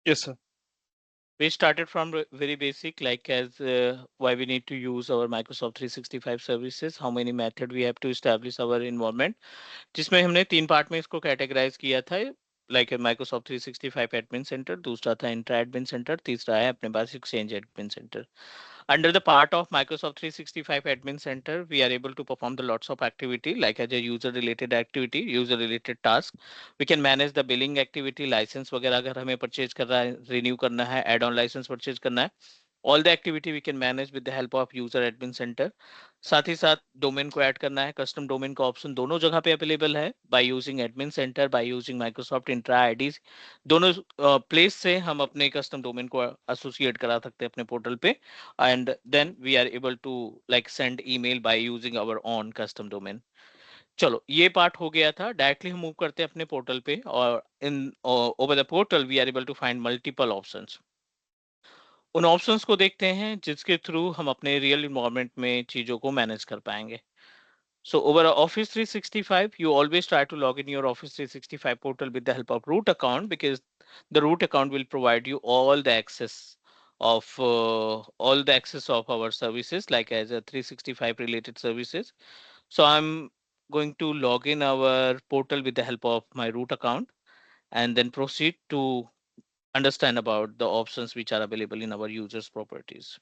Yes, sir. We started from very basic, like as why we need to use our Microsoft 365 services, how many method we have to establish our environment, जिसमें हमने 3 part में इसको categorise किया था, like Microsoft 365 admin centre, दूसरा था intra admin centre, तीसरा है अपने पास exchange admin centre. Under the part of Microsoft 365 Admin Center, we are able to perform the lots of activity like as a user related activity, user related task. We can manage the billing activity, license वगैरह अगर हमें purchase करना है, renew करना है, add on license purchase करना है. All the activity we can manage with the help of user admin center. साथ ही साथ डोमेन को ऐड करना है, कस्टम डोमेन का ऑप्शन दोनों जगह पे अवेलेबल है, by using admin centre, by using Microsoft Entra IDs. दोनों प्लेस से हम अपने कस्टम डोमेन को एसोसिएट करा सकते हैं अपने पोर्टल पे, and then we are able to like send email by using our own custom domain. चलो ये पार्ट हो गया था. डायरेक्टली हम मूव करते हैं अपने पोर्टल पे, और in over the portal we are able to find multiple options. उन ऑप्शंस को देखते हैं जिसके थ्रू हम अपने रियल इन्वायरमेंट में चीजों को मैनेज कर पाएंगे. So over Office 365, you always try to log in your Office 365 portal with the help of root account, because the root account will provide you all the access of our services like as a 365 related services. So I'm going to log in our portal with the help of my root account and then proceed to understand about the options which are available in our users properties.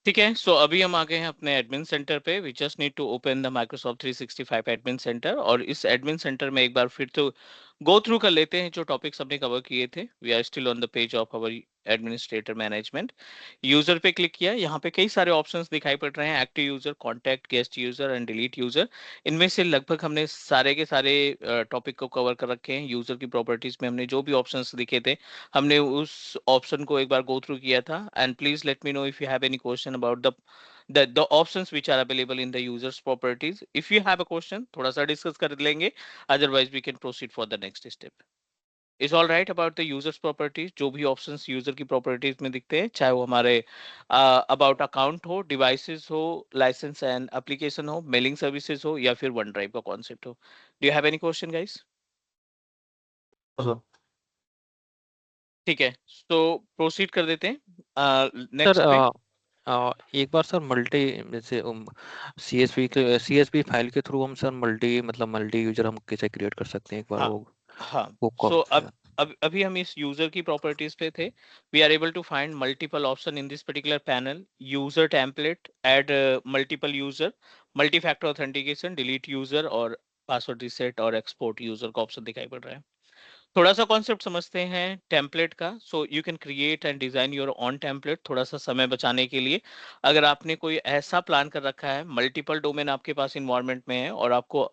ठीक है, सो अभी हम आ गए हैं अपने admin centre पे. We just need to open the Microsoft 365 admin centre, और इस एडमिन सेंटर में एक बार फिर तो गो थ्रू कर लेते हैं जो टॉपिक्स हमने कवर किए थे. We are still on the page of our administrator management. User पे क्लिक किया, यहाँ पे कई सारे ऑप्शंस दिखाई पड़ रहे हैं: active user, contact, guest user and delete user. इनमें से लगभग हमने सारे के सारे टॉपिक को कवर कर रखे हैं. यूजर की प्रॉपर्टीज में हमने जो भी ऑप्शंस दिखे थे, हमने उस ऑप्शन को एक बार गो थ्रू किया था. And please let me know if you have any question about the options which are available in the users properties. If you have a question, थोड़ा सा डिस्कस कर लेंगे, otherwise we can proceed for the next step. Is all right about the users properties. जो भी options user की properties में दिखते हैं, चाहे वो हमारे about account हो, devices हो, license and application हो, mailing services हो, या फिर OneDrive का concept हो. Do you have any question, guys? No, sir. ठीक है, so proceed कर देते हैं सर next पे. एक बार सर मल्टी जैसे सीएसवी फाइल के थ्रू हम सर मल्टी यूजर हम कैसे क्रिएट कर सकते हैं एक बार हाँ, हाँ. वो सो कब अब अभी हम इस यूजर की प्रॉपर्टीज पे थे. We are able to find multiple option in this particular panel: user template, add multiple user, multi factor authentication, delete user, और पासवर्ड रीसेट और एक्सपोर्ट यूजर का ऑप्शन दिखाई पड़ रहा है. थोड़ा सा कॉन्सेप्ट समझते हैं टेम्पलेट का. So you can create and design your on template. थोड़ा सा समय बचाने के लिए, अगर आपने कोई ऐसा प्लान कर रखा है, मल्टीपल डोमेन आपके पास इन्वायरमेंट में है, और आपको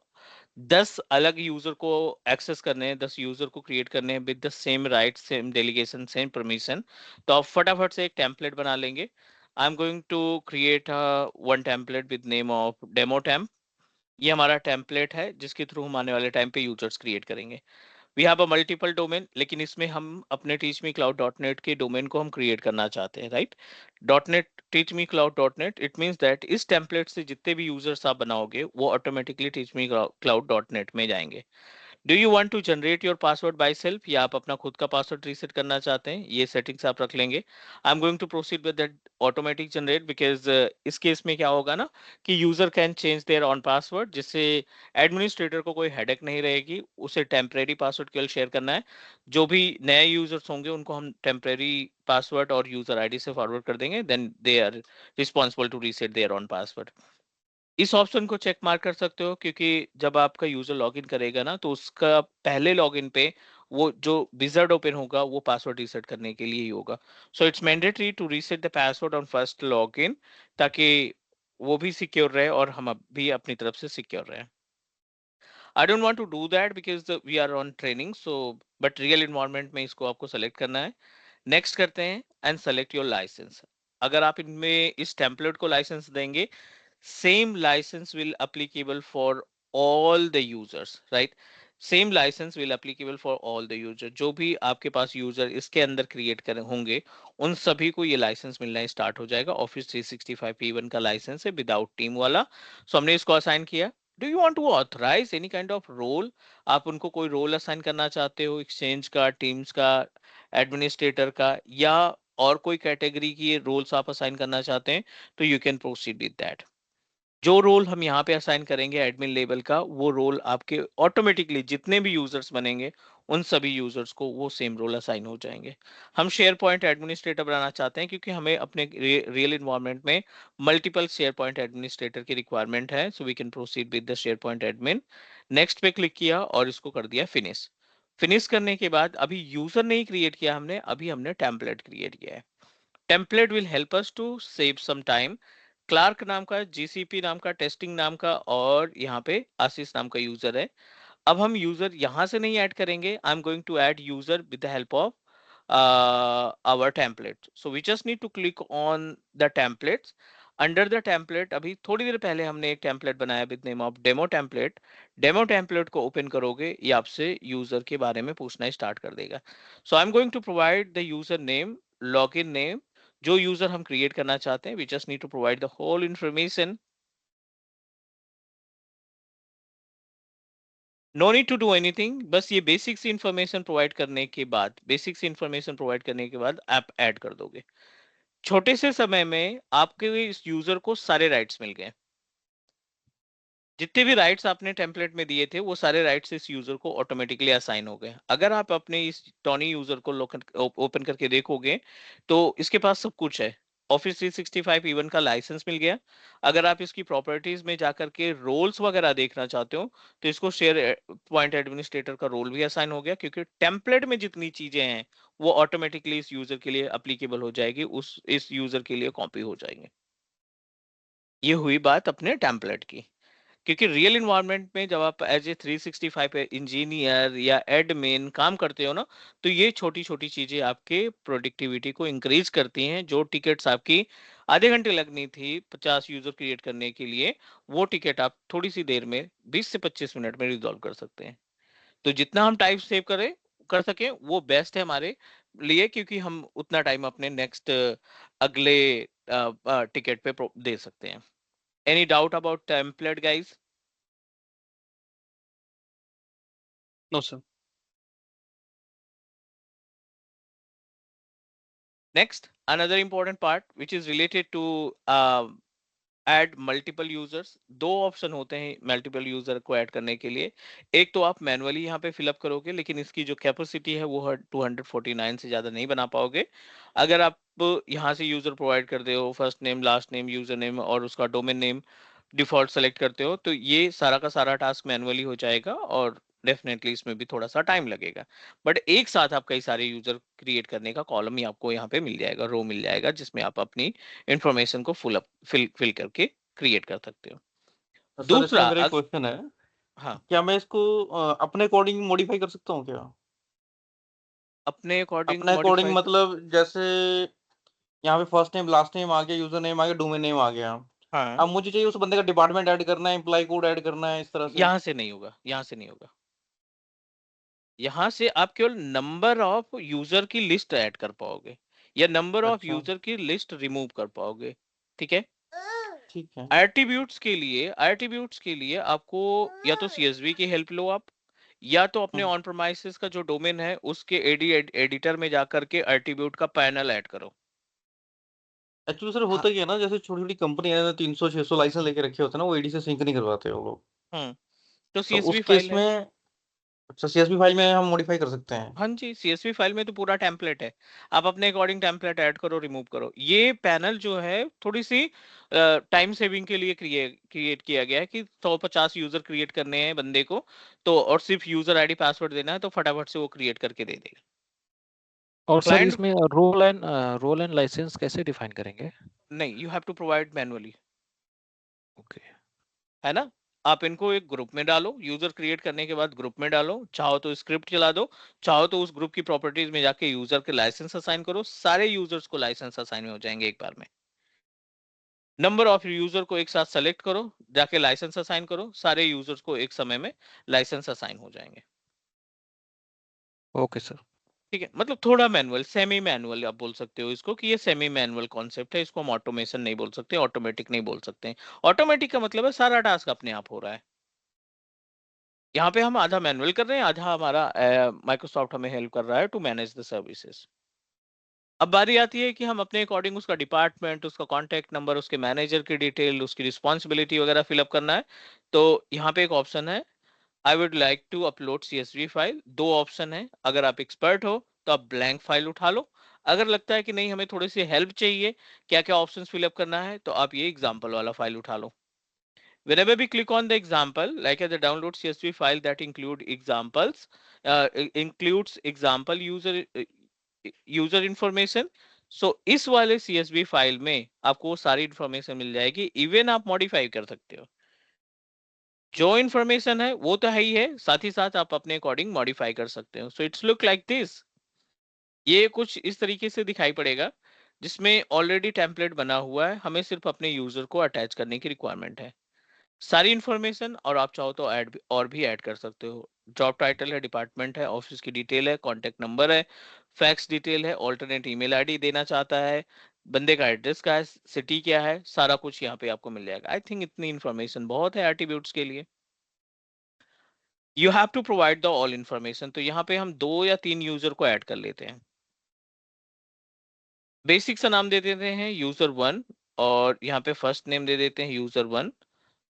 10 अलग यूजर को एक्सेस करने हैं, 10 यूजर को क्रिएट करने हैं with the same right, same delegation, same permission, तो आप फटाफट से एक टेम्पलेट बना लेंगे. I am going to create one template with name of demo temp. ये हमारा टेम्पलेट है जिसके थ्रू हम आने वाले टाइम पे यूजर्स क्रिएट करेंगे. We have a multiple domain, लेकिन इसमें हम अपने teach me cloud dot net के डोमेन को हम क्रिएट करना चाहते हैं, right? Dot net, teach me cloud dot net, it means that इस टेम्पलेट से जितने भी यूजर्स आप बनाओगे वो automatically teach me cloud dot net में जाएंगे. Do you want to generate your password by self, या आप अपना खुद का पासवर्ड रीसेट करना चाहते हैं? ये सेटिंग्स आप रख लेंगे. I am going to proceed with that automatic generate, because इस केस में क्या होगा ना कि user can change their own password, जिससे एडमिनिस्ट्रेटर को कोई हेडेक नहीं रहेगी. उसे टेम्परेरी पासवर्ड केवल शेयर करना है. जो भी नए यूजर्स होंगे उनको हम टेम्परेरी पासवर्ड और यूजर आईडी से फॉरवर्ड कर देंगे, then they are responsible to reset their own password. इस ऑप्शन को चेक मार्क कर सकते हो, क्योंकि जब आपका यूजर लॉगिन करेगा ना, तो उसका पहले लॉगिन पे वो जो विजार्ड ओपन होगा वो पासवर्ड रीसेट करने के लिए ही होगा. So it's mandatory to reset the password on first login, ताकि वो भी सिक्योर रहे और हम भी अपनी तरफ से सिक्योर रहे. I don't want to do that because we are on training, so but real environment में इसको आपको सेलेक्ट करना है. नेक्स्ट करते हैं एंड सेलेक्ट योर लाइसेंस. अगर आप इनमें इस टेम्पलेट को लाइसेंस देंगे, same license will applicable for all the users, right? Same license will applicable for all the user. जो भी आपके पास यूजर इसके अंदर क्रिएट कर होंगे उन सभी को ये लाइसेंस मिलना स्टार्ट हो जाएगा। ऑफिस 365 P1 का लाइसेंस है विदाउट टीम वाला। सो हमने इसको असाइन किया। Do you want to authorize any kind of role? आप उनको कोई रोल असाइन करना चाहते हो, एक्सचेंज का, टीम्स का, एडमिनिस्ट्रेटर का, या और कोई कैटेगरी की रोल्स आप असाइन करना चाहते हैं, तो you can proceed with that. जो रोल हम यहाँ पे असाइन करेंगे एडमिन लेवल का, वो रोल आपके ऑटोमेटिकली जितने भी यूजर्स बनेंगे उन सभी यूजर्स को वो सेम रोल असाइन हो जाएंगे। हम शेयर पॉइंट एडमिनिस्ट्रेटर बनाना चाहते हैं क्योंकि हमें अपने रियल इन्वायरमेंट में मल्टीपल शेयर पॉइंट एडमिनिस्ट्रेटर की रिक्वायरमेंट है। So we can proceed with the share point admin. Next पे क्लिक किया और इसको कर दिया फिनिश। फिनिश करने के बाद अभी यूजर नहीं क्रिएट किया हमने, अभी हमने टेम्पलेट क्रिएट किया है। Template will help us to save some time. Clark नाम का, जीसीपी नाम का, टेस्टिंग नाम का और यहाँ पे आशीष नाम का यूजर है। अब हम यूजर यहां से नहीं ऐड करेंगे। I am going to add user with the help of our template. So we just need to click on the templates. Under the template अभी थोड़ी देर पहले हमने एक टेम्पलेट बनाया with name of demo template. Demo template को open करोगे ये आपसे यूजर के बारे में पूछना स्टार्ट कर देगा। So I am going to provide the user name, login name, जो यूजर हम क्रिएट करना चाहते हैं। We just need to provide the whole information. No need to do anything, बस ये बेसिक सी इंफॉर्मेशन प्रोवाइड करने के बाद, बेसिक सी इंफॉर्मेशन प्रोवाइड करने के बाद आप ऐड कर दोगे। छोटे से समय में आपके इस यूजर को सारे राइट्स मिल गए। जितने भी राइट्स आपने टेम्पलेट में दिए थे वो सारे राइट्स इस यूजर को ऑटोमेटिकली असाइन हो गए। अगर आप अपने इस टॉनी यूजर को ओपन करके देखोगे तो इसके पास सब कुछ है। ऑफिस 365 इवन का लाइसेंस मिल गया। अगर आप इसकी प्रॉपर्टीज में जाकर के रोल्स वगैरह देखना चाहते हो तो इसको शेयर पॉइंट एडमिनिस्ट्रेटर का रोल भी असाइन हो गया, क्योंकि टेम्पलेट में जितनी चीजें हैं वो ऑटोमेटिकली इस यूजर के लिए अप्लीकेबल हो जाएगी, इस यूजर के लिए कॉपी हो जाएंगे। ये हुई बात अपने टेम्पलेट की। क्योंकि रियल इन्वायरमेंट में जब आप एज ए 365 इंजीनियर या एडमिन काम करते हो ना, तो ये छोटी छोटी चीजें आपके प्रोडक्टिविटी को इंक्रीज करती हैं। जो टिकट्स आपकी आधे घंटे लगनी थी 50 यूजर क्रिएट करने के लिए, वो टिकट आप थोड़ी सी देर में 20 से 25 मिनट में रिजॉल्व कर सकते हैं। तो जितना हम टाइम सेव कर सकें वो बेस्ट है हमारे लिए, क्योंकि हम उतना टाइम अपने नेक्स्ट अगले टिकट पे दे सकते हैं। Any doubt about template guys? No sir. Next, another important part which is related to add multiple users। दो ऑप्शन होते हैं मल्टीपल यूजर को ऐड करने के लिए। एक तो आप मैनुअली यहाँ पे फिलअप करोगे, लेकिन इसकी जो कैपेसिटी है वो 249 से ज्यादा नहीं बना पाओगे। अगर आप यहाँ से यूजर प्रोवाइड करते हो, first name, last name, user name और उसका डोमेन नेम डिफॉल्ट सेलेक्ट करते हो, तो ये सारा का सारा टास्क मैनुअली हो जाएगा और डेफिनेटली इसमें भी थोड़ा सा टाइम लगेगा। बट एक साथ आप कई सारे यूजर क्रिएट करने का कॉलम ही आपको यहाँ पे मिल जाएगा, रो मिल जाएगा, जिसमें आप अपनी इंफॉर्मेशन को फिल करके क्रिएट कर सकते हो। सर इसमें दूसरा मेरा एक क्वेश्चन है, हाँ, क्या मैं इसको अपने अकॉर्डिंग मॉडिफाई कर सकता हूँ क्या? अपने अकॉर्डिंग अपने अकॉर्डिंग मॉडिफाई। मतलब जैसे यहाँ पे फर्स्ट नेम, लास्ट नेम आ गया, यूजर नेम आ गया, डोमेन नेम आ गया। हाँ, अब मुझे चाहिए उस बंदे का डिपार्टमेंट ऐड करना है, एम्प्लॉय कोड ऐड करना है, इस तरह से। यहाँ से नहीं होगा, यहाँ से नहीं होगा। यहाँ से आप केवल नंबर ऑफ यूजर की लिस्ट ऐड कर पाओगे या नंबर ऑफ अच्छा, यूजर की लिस्ट रिमूव कर पाओगे। ठीक है। ठीक है। एट्रीब्यूट्स के लिए आपको या तो CSV की हेल्प लो आप, या तो अपने ऑन प्रोमाइसेस का जो डोमेन है उसके एडिटर में जाकर के एट्रीब्यूट का पैनल ऐड करो। एक्चुअली सर हाँ, होता क्या है ना, जैसे छोटी छोटी कंपनी है 300-600 लाइसेंस लेके रखे होते हैं ना, वो एडी से सिंक नहीं करवाते वो लोग। तो तो उस CSV केस फाइल है। में अच्छा, सीएसवी फाइल में हम मॉडिफाई कर सकते हैं। हाँ जी, CSV फाइल में तो पूरा टेम्पलेट है। आप अपने अकॉर्डिंग टेम्पलेट ऐड करो, रिमूव करो। ये पैनल जो है थोड़ी सी टाइम सेविंग के लिए क्रिएट किया गया है कि 150 यूजर क्रिएट करने हैं बंदे को, तो और सिर्फ यूजर आईडी पासवर्ड देना है, तो फटाफट से वो क्रिएट करके दे देगा। और सर क्लाइंट इसमें रोल एंड लाइसेंस कैसे डिफाइन करेंगे? नहीं, you have to provide manually, okay. है ना। आप इनको एक ग्रुप में डालो, यूजर क्रिएट करने के बाद ग्रुप में डालो, चाहो तो स्क्रिप्ट चला दो, चाहो तो उस ग्रुप की प्रॉपर्टीज में जाके यूजर के लाइसेंस असाइन करो, सारे यूजर्स को लाइसेंस असाइन हो जाएंगे एक बार में। नंबर ऑफ यूजर को एक साथ सेलेक्ट करो, जाके लाइसेंस असाइन करो, सारे यूजर्स को एक समय में लाइसेंस असाइन हो जाएंगे। Okay sir. ठीक है, मतलब थोड़ा मैनुअल, सेमी मैनुअल आप बोल सकते हो इसको, कि ये सेमी मैनुअल कॉन्सेप्ट है, इसको हम ऑटोमेशन नहीं बोल सकते, ऑटोमेटिक नहीं बोल सकते। ऑटोमेटिक का मतलब है सारा टास्क अपने आप हो रहा है। यहाँ पे हम आधा मैनुअल कर रहे हैं, आधा हमारा माइक्रोसॉफ्ट हमें हेल्प कर रहा है टू मैनेज द सर्विसेज। अब बारी आती है कि हम अपने अकॉर्डिंग उसका डिपार्टमेंट, उसका कॉन्टैक्ट नंबर, उसके मैनेजर की डिटेल, उसकी रिस्पॉन्सिबिलिटी वगैरह फिलअप करना है। तो यहाँ पे एक ऑप्शन है, I would like to upload CSV file. दो ऑप्शन है, अगर आप एक्सपर्ट हो तो आप ब्लैंक फाइल उठा लो, अगर लगता है कि नहीं हमें थोड़ी सी हेल्प चाहिए, क्या क्या ऑप्शन फिलअप करना है, तो आप ये एग्जाम्पल वाला फाइल उठा लो। Whenever we click on the example, like the download CSV file that includes example user information. So इस वाले CSV फाइल में आपको वो सारी इंफॉर्मेशन मिल जाएगी, इवन आप मॉडिफाई कर सकते हो। जो इंफॉर्मेशन है वो तो है ही है, साथ ही साथ आप अपने अकॉर्डिंग मॉडिफाई कर सकते हो। So it's look like this, ये कुछ इस तरीके से दिखाई पड़ेगा, जिसमें ऑलरेडी टेम्पलेट बना हुआ है, हमें सिर्फ अपने यूजर को अटैच करने की रिक्वायरमेंट है। सारी इंफॉर्मेशन, और आप चाहो तो ऐड और भी ऐड कर सकते हो। जॉब टाइटल है, डिपार्टमेंट है, ऑफिस की डिटेल है, कॉन्टेक्ट नंबर है, फैक्स डिटेल है, ऑल्टरनेट ईमेल आईडी देना चाहता है, बंदे का एड्रेस क्या है, सिटी क्या है, सारा कुछ यहाँ पे आपको मिल जाएगा। आई थिंक इतनी इंफॉर्मेशन बहुत है एट्रीब्यूट्स के लिए। You have to provide the all information. तो यहाँ पे हम 2 या 3 यूजर को ऐड कर लेते हैं। बेसिक सा नाम दे देते हैं यूजर 1, और यहाँ पे फर्स्ट नेम दे देते हैं यूजर 1,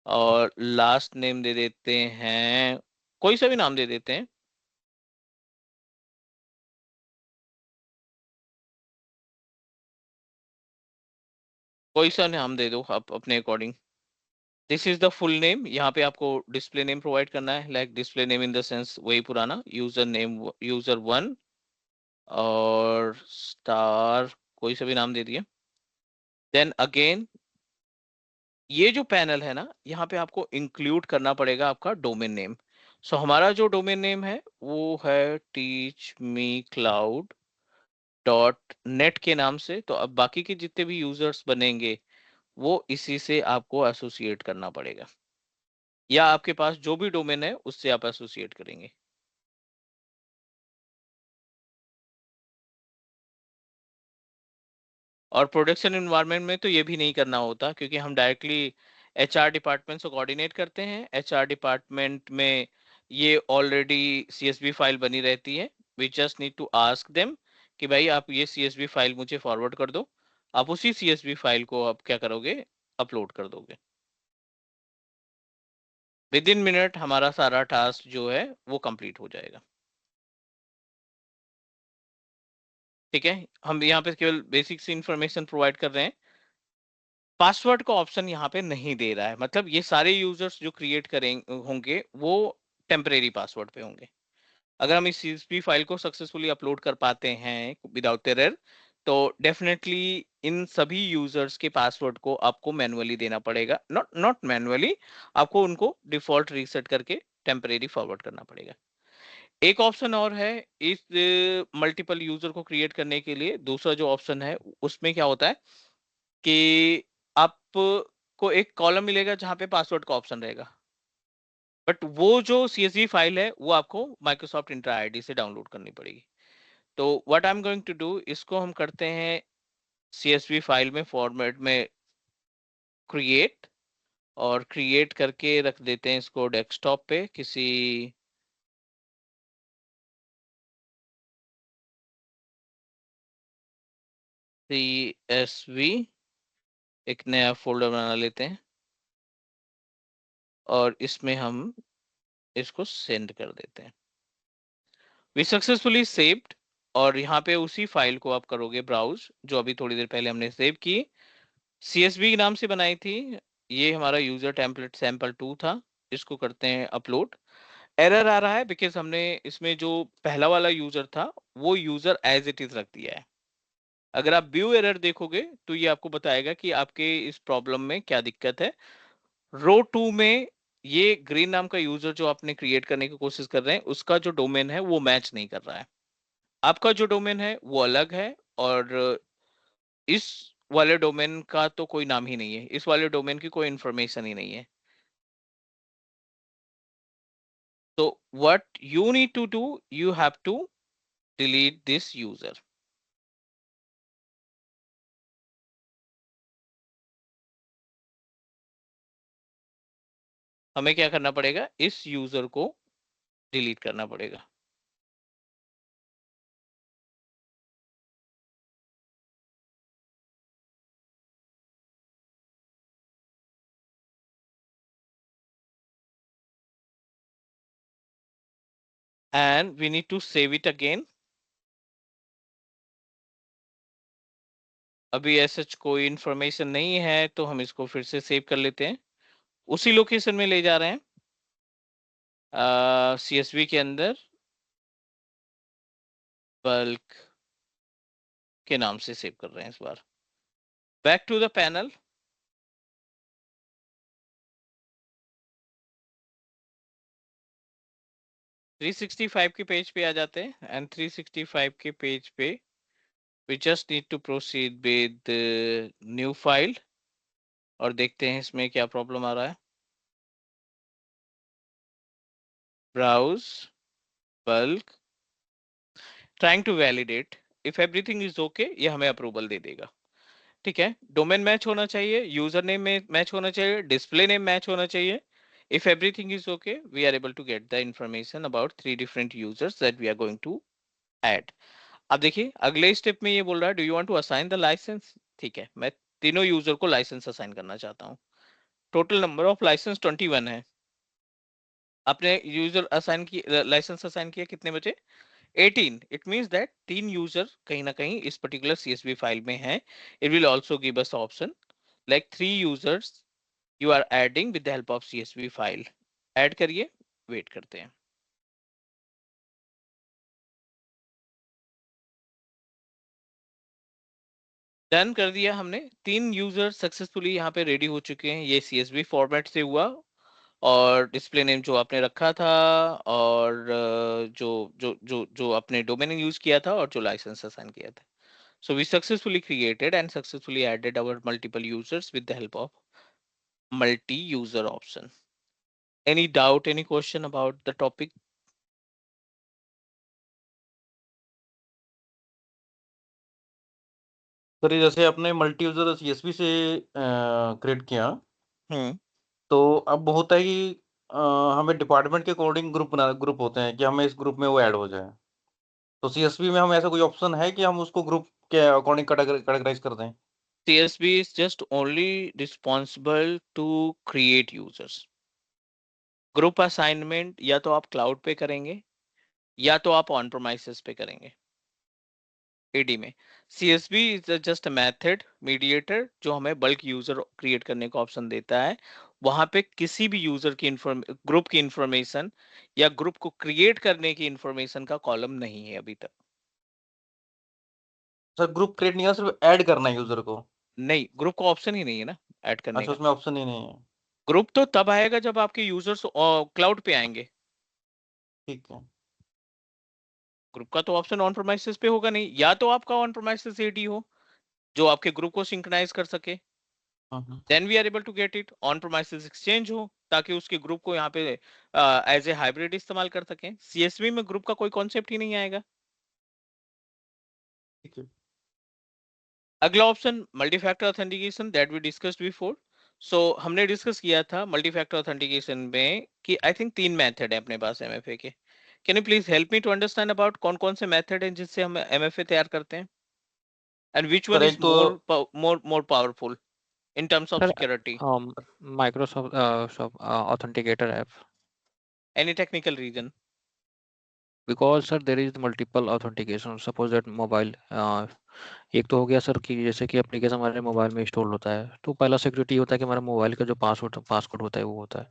और लास्ट नेम दे देते हैं, कोई सा भी नाम दे देते हैं। कोई सा नाम दे दो आप अपने according. This is the full name. यहाँ पे आपको डिस्प्ले नेम प्रोवाइड करना है, like display name in the sense वही पुराना, यूजर नेम यूजर 1 और स्टार, कोई सा भी नाम दे दिए। देन अगेन ये जो पैनल है ना, यहाँ पे आपको इंक्लूड करना पड़ेगा आपका डोमेन नेम। सो हमारा जो डोमेन नेम है वो है teachmecloud.net के नाम से। तो अब बाकी के जितने भी यूजर्स बनेंगे वो इसी से आपको एसोसिएट करना पड़ेगा, या आपके पास जो भी डोमेन है उससे आप एसोसिएट करेंगे। और प्रोडक्शन एनवायरनमेंट में तो ये भी नहीं करना होता, क्योंकि हम डायरेक्टली HR डिपार्टमेंट से कोऑर्डिनेट करते हैं। HR डिपार्टमेंट में ये ऑलरेडी CSV फाइल बनी रहती है। We just need to ask them कि भाई आप ये CSV फाइल मुझे फॉरवर्ड कर दो, आप उसी CSV फाइल को आप क्या करोगे, अपलोड कर दोगे। विद इन मिनट हमारा सारा टास्क जो है वो कंप्लीट हो जाएगा। ठीक है, हम यहाँ पे केवल बेसिक सी इंफॉर्मेशन प्रोवाइड कर रहे हैं। पासवर्ड का ऑप्शन यहाँ पे नहीं दे रहा है, मतलब ये सारे यूजर्स जो क्रिएट करेंगे होंगे वो टेम्परेरी पासवर्ड पे होंगे। अगर हम इस CSV फाइल को सक्सेसफुली अपलोड कर पाते हैं विदाउट एरर, तो डेफिनेटली इन सभी यूजर्स के पासवर्ड को आपको मैनुअली देना पड़ेगा, नॉट नॉट मैनुअली, आपको उनको डिफॉल्ट रीसेट करके टेम्परेरी फॉरवर्ड करना पड़ेगा। एक ऑप्शन और है इस मल्टीपल यूजर को क्रिएट करने के लिए। दूसरा जो ऑप्शन है उसमें क्या होता है कि आपको एक कॉलम मिलेगा जहां पे पासवर्ड का ऑप्शन रहेगा, बट वो जो CSV फाइल है वो आपको माइक्रोसॉफ्ट इंट्रा आईडी से डाउनलोड करनी पड़ेगी। तो what I am going to do, इसको हम करते हैं CSV फाइल में फॉर्मेट में क्रिएट, और क्रिएट करके रख देते हैं इसको डेस्कटॉप पे किसी CSV, एक नया फोल्डर बना लेते हैं और इसमें हम इसको सेंड कर देते हैं। वी सक्सेसफुली सेव्ड, और यहाँ पे उसी फाइल को आप करोगे ब्राउज जो अभी थोड़ी देर पहले हमने सेव की, CSV नाम से बनाई थी। ये हमारा यूजर टेम्पलेट sample2 था, इसको करते हैं अपलोड। एरर आ रहा है बिकॉज हमने इसमें जो पहला वाला यूजर था वो यूजर एज इट इज रख दिया है। अगर आप व्यू एरर देखोगे तो ये आपको बताएगा कि आपके इस प्रॉब्लम में क्या दिक्कत है। रो 2 में ये ग्रीन नाम का यूजर जो आपने क्रिएट करने की कोशिश कर रहे हैं उसका जो डोमेन है वो मैच नहीं कर रहा है, आपका जो डोमेन है वो अलग है, और इस वाले डोमेन का तो कोई नाम ही नहीं है, इस वाले डोमेन की कोई इंफॉर्मेशन ही नहीं है। तो what you need to do, you have to delete this user. हमें क्या करना पड़ेगा, इस यूजर को डिलीट करना पड़ेगा। and we need to save it again। अभी ऐसा कोई इंफॉर्मेशन नहीं है तो हम इसको फिर से सेव कर लेते हैं, उसी लोकेशन में ले जा रहे हैं, CSV के अंदर बल्क के नाम से सेव कर रहे हैं इस बार। Back to the panel, three 365 के पेज पे आ जाते हैं एंड 365 के पेज पे we just need to proceed with new file और देखते हैं इसमें क्या प्रॉब्लम आ रहा है। Browse bulk, trying to validate if everything is okay, ये हमें अप्रूवल दे देगा। ठीक है, डोमेन मैच होना चाहिए, यूजर नेम में मैच होना चाहिए, डिस्प्ले नेम मैच होना चाहिए। If everything is okay we are able to get the information about 3 different users that we are going to add. अब देखिए अगले स्टेप में ये बोल रहा है do you want to assign the license. ठीक है, मैं तीनों यूजर को लाइसेंस असाइन करना चाहता हूँ। टोटल नंबर ऑफ लाइसेंस 21 है। आपने यूजर असाइन की लाइसेंस असाइन किया कितने बचे, 18। इट मींस दैट 3 यूजर कहीं ना कहीं इस पर्टिकुलर CSV फाइल में है। It will also give us option like 3 users you are adding with the help of CSV file। Add करिए, वेट करते हैं। डन कर दिया हमने, 3 यूजर सक्सेसफुली यहाँ पे रेडी हो चुके हैं। ये CSV फॉर्मेट से हुआ और डिस्प्ले नेम जो आपने रखा था और जो जो जो जो आपने डोमेन यूज किया था और जो लाइसेंस असाइन किया था। So we successfully created and successfully added our multiple users with the help of multi-user option। Any doubt, any question about the topic? Sir ये जैसे आपने मल्टी यूजर CSV से क्रिएट किया, हम्म तो अब होता है कि हमें डिपार्टमेंट के अकॉर्डिंग ग्रुप होते हैं कि हमें इस ग्रुप में वो ऐड हो जाए। तो CSV में हम ऐसा कोई ऑप्शन है कि हम उसको ग्रुप के अकॉर्डिंग कैटेगराइज कर दें? CSV is just only responsible to create users। Group assignment या तो आप क्लाउड पे करेंगे या तो आप ऑन प्रोमाइसेस पे करेंगे। AD में CSV is just a method mediator जो हमें बल्क यूजर क्रिएट करने का ऑप्शन देता है। वहां पे किसी भी यूजर की ग्रुप की इंफॉर्मेशन या ग्रुप को क्रिएट करने की इंफॉर्मेशन का कॉलम नहीं है अभी तक। सर ग्रुप क्रिएट नहीं है, सिर्फ ऐड करना है यूजर को। नहीं, ग्रुप का ऑप्शन ही नहीं है ना ऐड करने अच्छा, का। उसमें ऑप्शन ही नहीं है। ग्रुप तो तब आएगा जब आपके यूजर्स क्लाउड पे आएंगे। ठीक है। ग्रुप का तो ऑप्शन ऑन प्रोमाइसेस पे होगा नहीं, या तो आपका ऑन प्रोमाइसेस AD हो जो आपके ग्रुप को सिंक्रोनाइज कर सके, then we are able to get it. On premises exchange हो ताकि उसके ग्रुप को यहाँ पे एज ए हाइब्रिड इस्तेमाल कर सकें। CSV में ग्रुप का कोई कॉन्सेप्ट ही नहीं आएगा। ठीक है। अगला option multi factor authentication that we discussed before. So हमने डिस्कस किया था मल्टी फैक्टर ऑथेंटिकेशन में कि आई थिंक 3 मेथड है अपने पास MFA के। Can you please help me to understand about कौन कौन से मेथड हैं जिससे हम MFA तैयार करते हैं and which one sir is एक तो more powerful in terms of sir security? Microsoft authenticator app, Any technical reason? Because sir there is multiple authentication. Suppose that mobile, एक तो हो गया सर कि जैसे कि एप्लीकेशन हमारे मोबाइल में इंस्टॉल होता है तो पहला सिक्योरिटी होता है कि हमारे मोबाइल का जो पासवर्ड होता है वो होता है।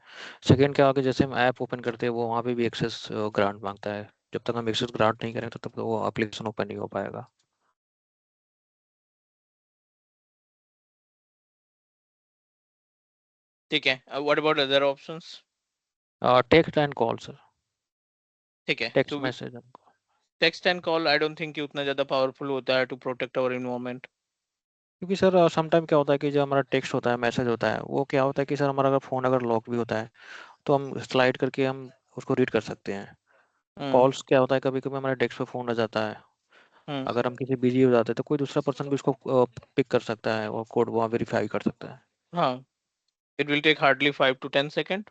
सेकेंड क्या होगा, जैसे हम ऐप ओपन करते हैं वो वहाँ पे भी एक्सेस ग्रांट मांगता है। जब तक हम एक्सेस ग्रांट नहीं करें तब तक वो एप्लीकेशन ओपन नहीं हो पाएगा। ठीक है, what about other options? Text and call sir, ठीक है, टेक्स्ट तो message. text and call I don't think कि उतना ज्यादा powerful होता है to protect our environment। क्योंकि सर समटाइम क्या होता है कि जो हमारा टेक्स्ट होता है, मैसेज होता है, वो क्या होता है कि सर हमारा अगर फ़ोन अगर लॉक भी होता है तो हम स्लाइड करके हम उसको रीड कर सकते हैं। कॉल्स क्या होता है, कभी कभी हमारे डेस्क पे फ़ोन रह जाता है, अगर हम किसी बिजी हो जाते हैं तो कोई दूसरा पर्सन भी उसको पिक कर सकता है और कोड वहाँ वेरीफाई कर सकता है। हाँ, it will take hardly 5 to 10 second.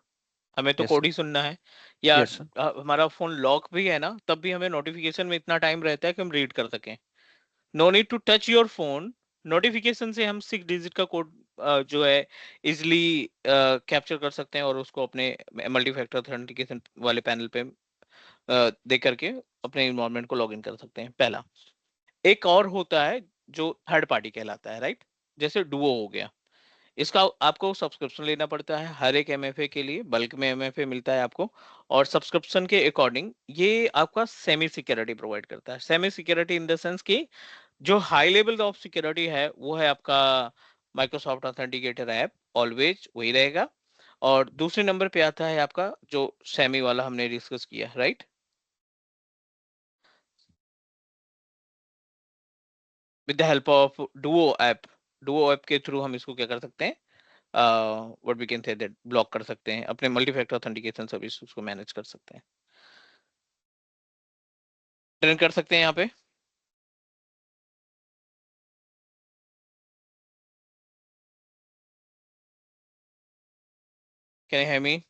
हमें तो यस कोड सर। ही सुनना है, या यस सर। हमारा फोन लॉक भी है ना, तब भी हमें नोटिफिकेशन में इतना टाइम रहता है कि हम रीड कर सकें। No need to touch your phone, notification से हम 6 डिजिट का कोड जो है इजिली कैप्चर कर सकते हैं और उसको अपने मल्टी फैक्टर ऑथेंटिकेशन वाले पैनल पे दे करके अपने इन्वायरमेंट को लॉगिन कर सकते हैं। पहला एक और होता है जो थर्ड पार्टी कहलाता है, राइट? जैसे डुओ हो गया, इसका आपको सब्सक्रिप्शन लेना पड़ता है हर एक एमएफए के लिए, बल्क में एमएफए मिलता है आपको, और सब्सक्रिप्शन के अकॉर्डिंग ये आपका सेमी सिक्योरिटी प्रोवाइड करता है। Semi security in the sense कि जो हाई लेवल ऑफ सिक्योरिटी है वो है आपका माइक्रोसॉफ्ट ऑथेंटिकेटर ऐप, ऑलवेज वही रहेगा। और दूसरे नंबर पे आता है आपका जो सेमी वाला हमने डिस्कस किया, right? With the help of Duo app के थ्रू हम इसको क्या कर सकते हैं, what we can say that block कर सकते हैं, अपने मल्टी फैक्टर ऑथेंटिकेशन सर्विस उसको मैनेज कर सकते हैं, टर्न कर सकते हैं यहाँ पे। Can you hear me?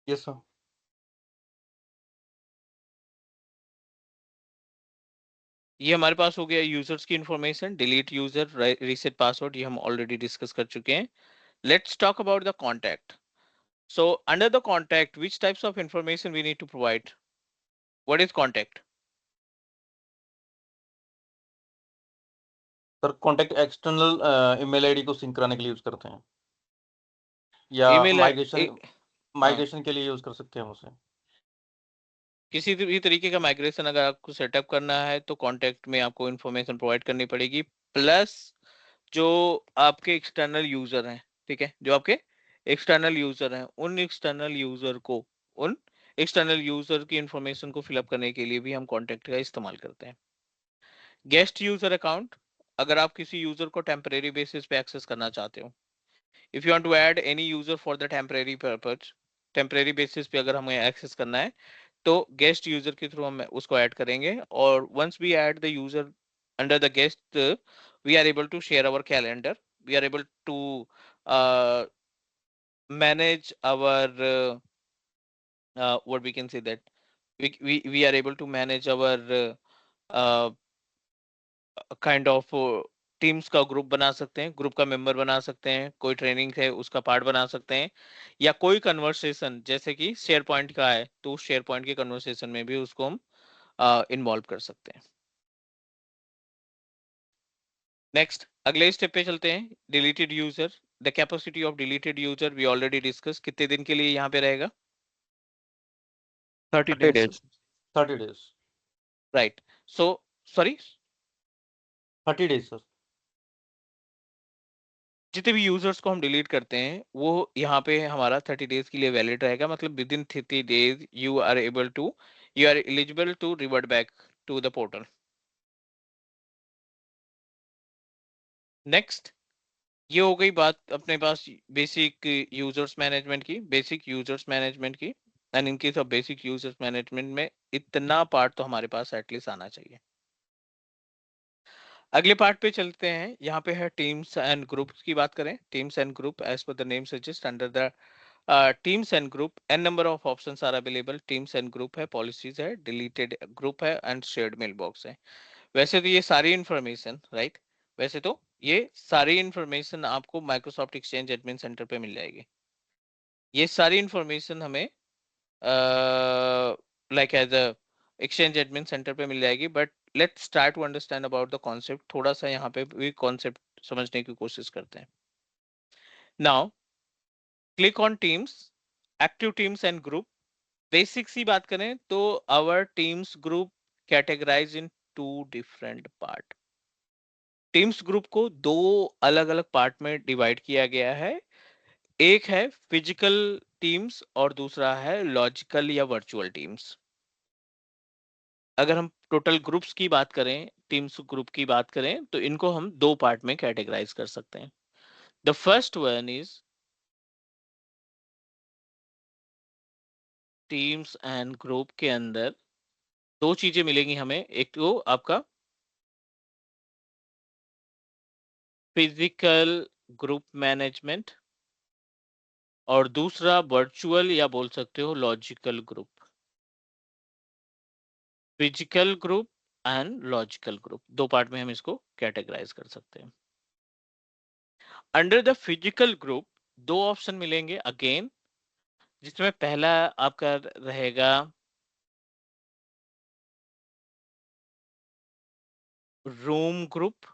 Yes sir. ये हमारे पास हो गया यूजर्स की information, delete user, reset password, ये हम ऑलरेडी डिस्कस कर चुके हैं। Let's talk about the contact. So under the contact which types of information we need to provide? What is contact? Sir contact external email ID को sink कराने के लिए use करते हैं, या ईमेल माइग्रेशन हाँ, माइग्रेशन के लिए यूज कर सकते हैं हम उसे। किसी भी तरीके का माइग्रेशन अगर आपको सेटअप करना है तो कॉन्टैक्ट में आपको इंफॉर्मेशन प्रोवाइड करनी पड़ेगी, प्लस जो आपके एक्सटर्नल यूजर हैं, ठीक है, जो आपके एक्सटर्नल यूजर हैं, उन एक्सटर्नल यूजर की इंफॉर्मेशन को फिलअप करने के लिए भी हम कॉन्टैक्ट का इस्तेमाल करते हैं। गेस्ट यूजर अकाउंट, अगर आप किसी यूजर को टेम्परेरी बेसिस पे एक्सेस करना चाहते हो, if you want to add any user for the temporary purpose, temporary basis पे अगर हमें एक्सेस करना है तो गेस्ट यूजर के थ्रू हम उसको ऐड करेंगे, और once we add the user under the guest, we are able to share our calendar, we are able to manage our what we can say that we are able to manage our uh, kind of teams का group बना सकते हैं, group का member बना सकते हैं, कोई training है उसका पार्ट बना सकते हैं, या कोई कन्वर्सेशन जैसे कि शेयर पॉइंट का है तो उस शेयर पॉइंट के कन्वर्सेशन में भी उसको हम इन्वॉल्व कर सकते हैं। नेक्स्ट अगले स्टेप पे चलते हैं, deleted user. The capacity of deleted user we already discuss, कितने दिन के लिए यहाँ पे रहेगा? 30 30 days, days. 30 days। Right? So sorry, 30 days sir. जितने भी यूजर्स को हम डिलीट करते हैं वो यहाँ पे हमारा 30 डेज के लिए वैलिड रहेगा, मतलब within 30 days you are eligible to revert back to the portal. Next, ये हो गई बात अपने पास बेसिक यूजर्स मैनेजमेंट की, and in case of basic users management में इतना पार्ट तो हमारे पास एटलीस्ट आना चाहिए। अगले पार्ट पे चलते हैं, यहाँ पे है टीम्स एंड ग्रुप्स की बात करें। Teams and group, as per the name suggest, under the teams and group an number of options are available. Teams and group है, पॉलिसीज है, डिलीटेड ग्रुप है, एंड शेयर्ड मेल बॉक्स है। वैसे तो ये सारी इंफॉर्मेशन, राइट, वैसे तो ये सारी इंफॉर्मेशन आपको माइक्रोसॉफ्ट एक्सचेंज एडमिन सेंटर पे मिल जाएगी। ये सारी इंफॉर्मेशन हमें like as a Exchange admin centre पे मिल जाएगी, but let's try to understand about the concept. थोड़ा सा यहाँ पे भी कॉन्सेप्ट समझने की कोशिश करते हैं। Now click on teams, active teams and group. Basic सी बात करें तो our teams group categorise in 2 different part. Teams group को 2 अलग अलग पार्ट में डिवाइड किया गया है, एक है फिजिकल टीम्स और दूसरा है लॉजिकल या वर्चुअल टीम्स। अगर हम टोटल ग्रुप्स की बात करें टीम्स ग्रुप की बात करें तो इनको हम दो पार्ट में कैटेगराइज कर सकते हैं. The first one is teams and group के अंदर दो चीजें मिलेंगी हमें. एक तो आपका फिजिकल ग्रुप मैनेजमेंट और दूसरा वर्चुअल या बोल सकते हो logical group. Physical group and logical group, दो पार्ट में हम इसको कैटेगराइज कर सकते हैं. अंडर द फिजिकल ग्रुप दो ऑप्शन मिलेंगे अगेन, जिसमें पहला आपका रहेगा रूम ग्रुप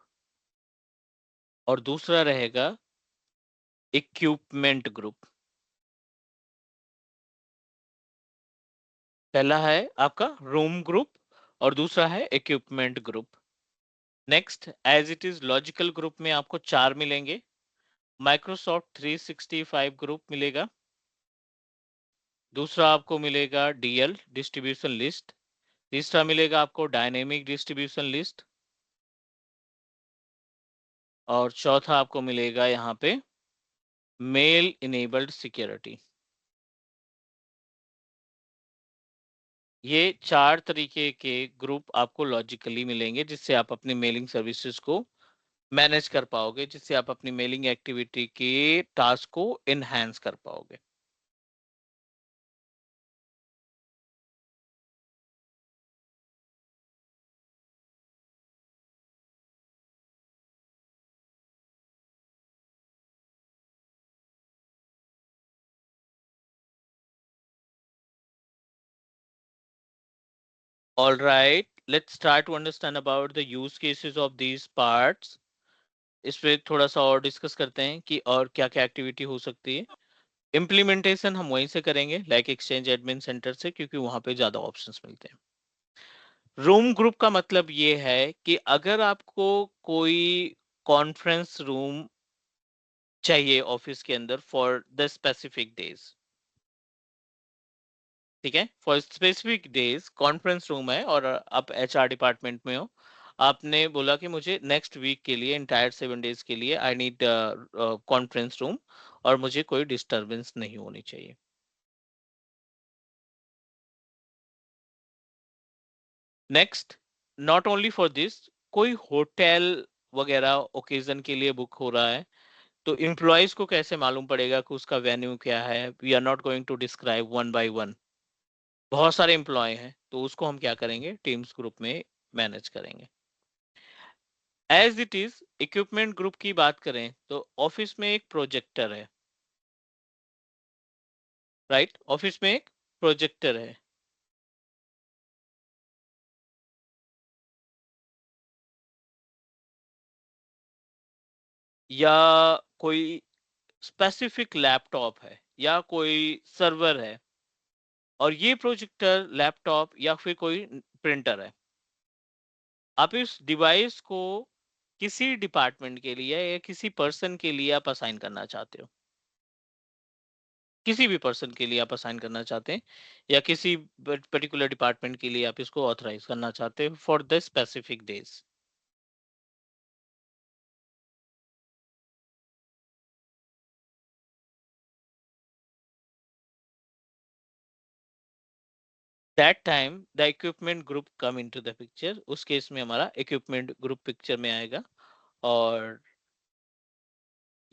और दूसरा रहेगा इक्विपमेंट ग्रुप. पहला है आपका रूम ग्रुप और दूसरा है equipment group. Next, as it is logical group में आपको चार मिलेंगे. माइक्रोसॉफ्ट 365 ग्रुप मिलेगा, दूसरा आपको मिलेगा डीएल डिस्ट्रीब्यूशन लिस्ट, तीसरा मिलेगा आपको डायनेमिक डिस्ट्रीब्यूशन लिस्ट और चौथा आपको मिलेगा यहाँ पे मेल इनेबल्ड सिक्योरिटी. ये चार तरीके के ग्रुप आपको लॉजिकली मिलेंगे जिससे आप अपनी मेलिंग सर्विसेज को मैनेज कर पाओगे, जिससे आप अपनी मेलिंग एक्टिविटी के टास्क को एनहांस कर पाओगे. All right, let's start to understand about the use cases of these parts. इस पे थोड़ा सा और डिस्कस करते हैं कि और क्या क्या एक्टिविटी हो सकती है. इम्प्लीमेंटेशन हम वहीं से करेंगे लाइक एक्सचेंज एडमिन सेंटर से, क्योंकि वहां पे ज्यादा ऑप्शंस मिलते हैं. रूम ग्रुप का मतलब ये है कि अगर आपको कोई कॉन्फ्रेंस रूम चाहिए ऑफिस के अंदर फॉर द स्पेसिफिक डेज, ठीक है, for specific days conference room है और आप एचआर डिपार्टमेंट में हो, आपने बोला कि मुझे नेक्स्ट वीक के लिए इंटायर 7 डेज के लिए आई नीड कॉन्फ्रेंस रूम और मुझे कोई डिस्टरबेंस नहीं होनी चाहिए. Next, not only for this, कोई होटल वगैरह ओकेजन के लिए बुक हो रहा है तो एम्प्लॉयज को कैसे मालूम पड़ेगा कि उसका वेन्यू क्या है. We are not going to describe one by one, बहुत सारे एम्प्लॉय हैं तो उसको हम क्या करेंगे टीम्स ग्रुप में मैनेज करेंगे. As it is equipment group की बात करें तो ऑफिस में एक प्रोजेक्टर है, राइट, ऑफिस में एक प्रोजेक्टर है या कोई स्पेसिफिक लैपटॉप है या कोई सर्वर है और ये प्रोजेक्टर लैपटॉप या फिर कोई प्रिंटर है. आप इस डिवाइस को किसी डिपार्टमेंट के लिए या किसी पर्सन के लिए आप असाइन करना चाहते हो, किसी भी पर्सन के लिए आप असाइन करना चाहते हैं या किसी पर्टिकुलर डिपार्टमेंट के लिए आप इसको ऑथराइज करना चाहते हैं for the specific days. That time the equipment group come into the picture. उस केस में हमारा इक्विपमेंट ग्रुप पिक्चर में आएगा और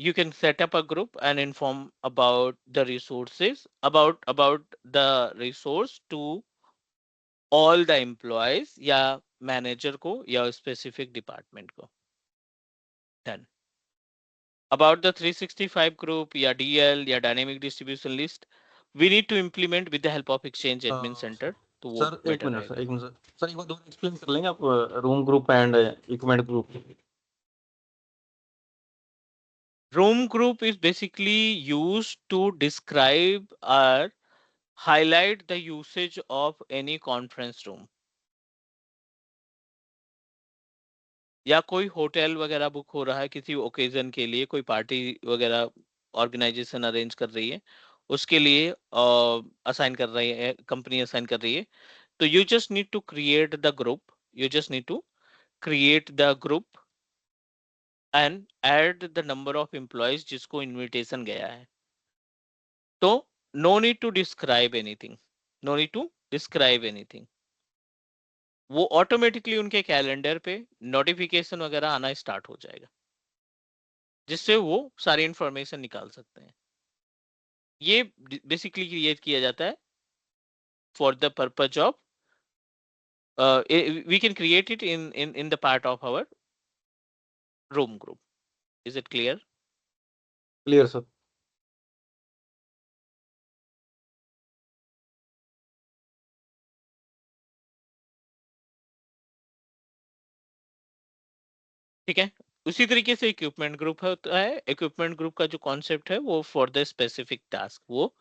you can set up a group and inform about the resources about the resource to all the employees या manager को या specific department को. डन. about the 365 group या DL या dynamic distribution list we need to implement with the help of exchange admin center, तो वो sir एक better minute रहेगा. एक मिनट सर एक बार दोबारा एक्सप्लेन कर लेंगे आप room group and equipment group. Room group is basically used to describe or highlight the usage of any conference room. या कोई होटल वगैरह बुक हो रहा है किसी ओकेजन के लिए, कोई पार्टी वगैरह ऑर्गेनाइजेशन अरेंज कर रही है, उसके लिए असाइन कर रही है कंपनी, असाइन कर रही है, तो you just need to create the group, you just need to create the group and add the number of employees जिसको invitation गया है. तो no need to describe anything. No need to describe anything. वो automatically उनके calendar पे notification वगैरह आना start हो जाएगा, जिससे वो सारी इंफॉर्मेशन निकाल सकते हैं. ये बेसिकली क्रिएट किया जाता है for the purpose of we can create it in the part of our room group. Is it clear? Clear sir. ठीक है. उसी तरीके से इक्विपमेंट ग्रुप होता है. इक्विपमेंट ग्रुप का जो कॉन्सेप्ट है वो फॉर द स्पेसिफिक टास्क, वो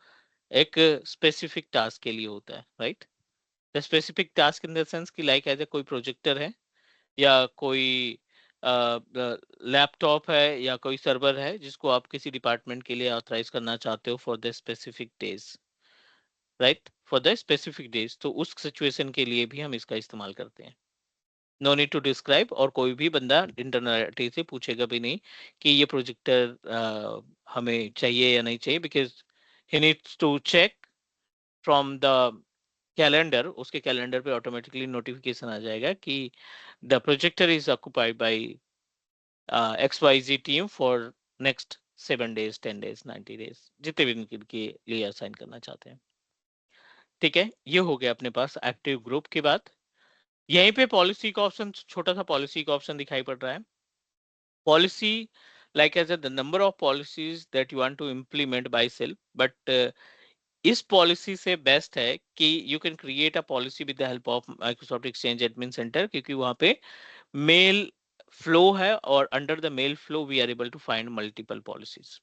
एक स्पेसिफिक टास्क के लिए होता है, right. The specific task in the sense कि लाइक एज ए कोई प्रोजेक्टर है या कोई लैपटॉप है या कोई सर्वर है जिसको आप किसी डिपार्टमेंट के लिए ऑथराइज करना चाहते हो for the specific days, right, for the specific days. तो उस सिचुएशन के लिए भी हम इसका इस्तेमाल करते हैं. No need to describe. और कोई भी बंदा इंटरनेट से पूछेगा भी नहीं कि ये प्रोजेक्टर हमें चाहिए या नहीं चाहिए, because he needs to check from the calendar. उसके कैलेंडर पे ऑटोमेटिकली नोटिफिकेशन आ जाएगा कि the projector is occupied by XYZ team for next 7 days, 10 days, 90 days, जितने भी दिन के लिए असाइन करना चाहते हैं. ठीक है, ये हो गया अपने पास एक्टिव ग्रुप की बात. यहीं पे पॉलिसी का ऑप्शन, छोटा सा पॉलिसी का ऑप्शन दिखाई पड़ रहा है. Policy like as the number of policies that you want to implement by self, but इस पॉलिसी से बेस्ट है कि you can create a policy with the help of Microsoft Exchange admin centre, क्योंकि वहां पे मेल फ्लो है और under the mail flow we are able to find multiple policies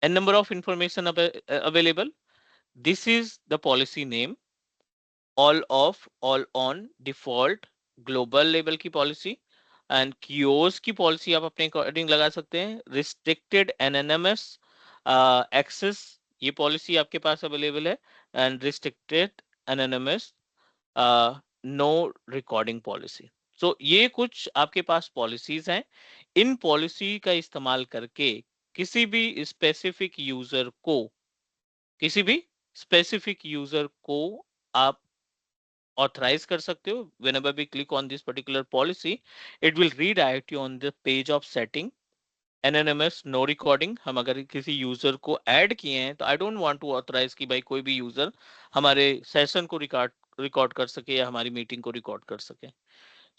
and number of information available. This is the policy name, all off, all on, default, global level की policy and QoS की policy आप अपने according लगा सकते हैं. Restricted NNMS access, ये policy आपके पास अवेलेबल है. And restricted NNMS no recording policy. So ये कुछ आपके पास पॉलिसीज हैं. इन पॉलिसी का इस्तेमाल करके किसी भी स्पेसिफिक यूजर को, किसी भी स्पेसिफिक यूजर को आप ऑथराइज कर सकते हो. whenever we click on this particular policy, it will redirect you on the page of setting NNMS no recording. हम अगर किसी यूजर को ऐड किए हैं तो I don't want to authorise कि भाई कोई भी यूजर हमारे सेशन को रिकॉर्ड कर सके या हमारी मीटिंग को रिकॉर्ड कर सके.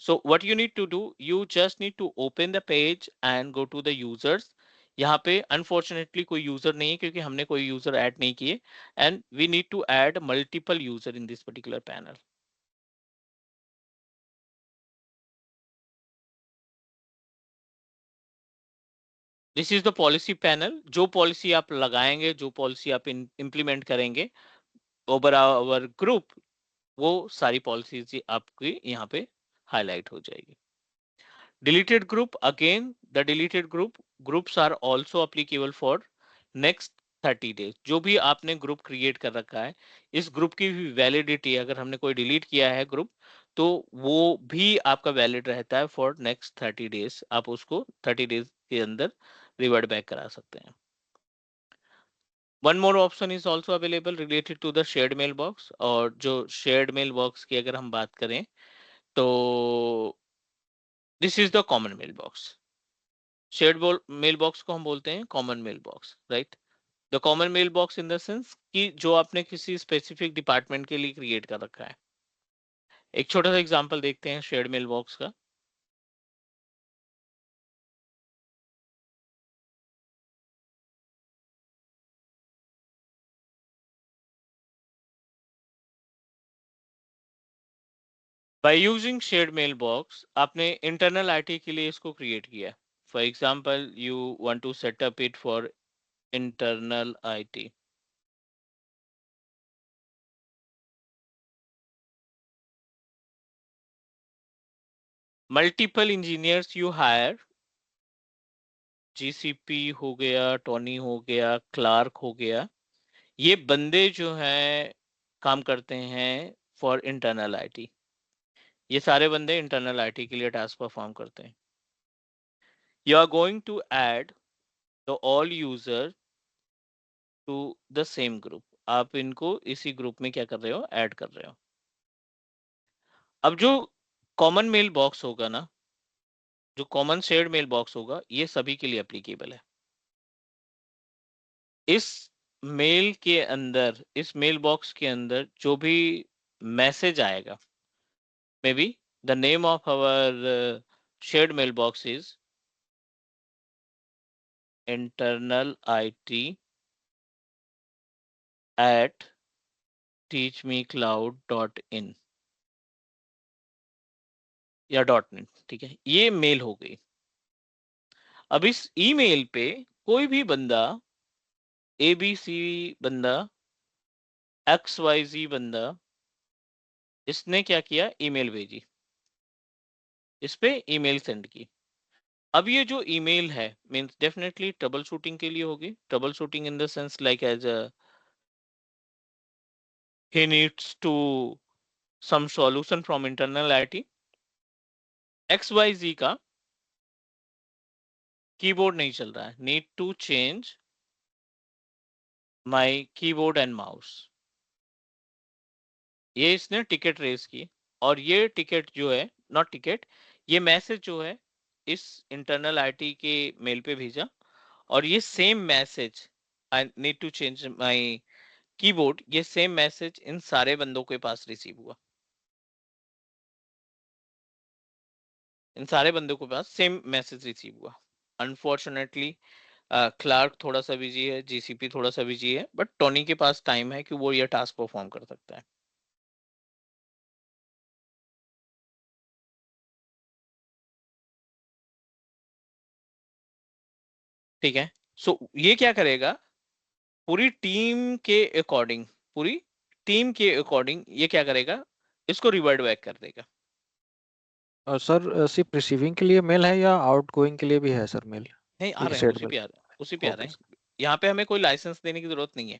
So what you need to do, you just need to open the page and go to the users. यहाँ पे unfortunately कोई यूजर नहीं है क्योंकि हमने कोई यूजर ऐड नहीं किए. And we need to add multiple user in this particular panel. This is the policy panel. जो पॉलिसी आप लगाएंगे, जो पॉलिसी आप इम्प्लीमेंट करेंगे ओवर आवर ग्रुप, वो सारी पॉलिसीज आपकी यहाँ पे हाईलाइट हो जाएगी. Deleted group, again the deleted groups are also applicable for next 30 days. जो भी आपने ग्रुप क्रिएट कर रखा है, इस ग्रुप की भी वैलिडिटी, अगर हमने कोई डिलीट किया है ग्रुप तो वो भी आपका वैलिड रहता है फॉर नेक्स्ट 30 डेज. आप उसको 30 डेज के अंदर रिवर्ट बैक करा सकते हैं. One more option is also available related to the shared mailbox. और जो shared mailbox की अगर हम बात करें तो this is the common mailbox. Shared mail box को हम बोलते हैं common mailbox, right. The common mailbox in the sense कि जो आपने किसी स्पेसिफिक डिपार्टमेंट के लिए क्रिएट कर रखा है. एक छोटा सा एग्जांपल देखते हैं शेयर्ड मेल बॉक्स का. By using shared mail box आपने इंटरनल आईटी के लिए इसको क्रिएट किया. For example you want to set up it for internal IT. Multiple engineers you hire, GCP हो गया, टोनी हो गया, क्लार्क हो गया, ये बंदे जो हैं काम करते हैं फॉर इंटरनल आईटी. ये सारे बंदे इंटरनल आईटी के लिए टास्क परफॉर्म करते हैं। You are going to add the all user to the same group. आप इनको इसी ग्रुप में क्या कर रहे हो, ऐड कर रहे हो। अब जो कॉमन मेल बॉक्स होगा ना, जो कॉमन शेयर्ड मेल बॉक्स होगा, ये सभी के लिए एप्लीकेबल है। इस मेल के अंदर, इस मेल बॉक्स के अंदर जो भी मैसेज आएगा, may be the name of our shared mail box is internal IT at teachmecloud.in या .net, ठीक है, ये मेल हो गई। अब इस ईमेल पे कोई भी बंदा, ABC बंदा, XYZ बंदा, इसने क्या किया, ईमेल भेजी, इस पे ईमेल सेंड की। अब ये जो ईमेल है मींस डेफिनेटली ट्रबल शूटिंग के लिए होगी। Troubleshooting in the sense like as he needs to some solution from internal IT। XYZ का कीबोर्ड नहीं चल रहा है, need to change my keyboard and mouse. ये इसने टिकट रेज की, और ये टिकट जो है, नॉट टिकट, ये मैसेज जो है इस इंटरनल आईटी के मेल पे भेजा, और ये same message, I need to change my keyboard, ये सेम मैसेज इन सारे बंदों के पास रिसीव हुआ। इन सारे बंदों के पास सेम मैसेज रिसीव हुआ। अनफॉर्चुनेटली क्लार्क थोड़ा सा बिजी है, जीसीपी थोड़ा सा बिजी है, बट टोनी के पास टाइम है कि वो ये टास्क परफॉर्म कर सकता है। ठीक है, सो ये क्या करेगा, पूरी टीम के अकॉर्डिंग, पूरी टीम के अकॉर्डिंग ये क्या करेगा, इसको रिवर्ट बैक कर देगा। सर सिर्फ रिसीविंग के लिए मेल है या आउटगोइंग के लिए भी है सर मेल? नहीं, आ ये रहे हैं, सेड उसी मेल। पे आ रहे हैं, उसी पे आ रहे ओके हैं। सर। यहाँ पे हमें कोई लाइसेंस देने की जरूरत नहीं है।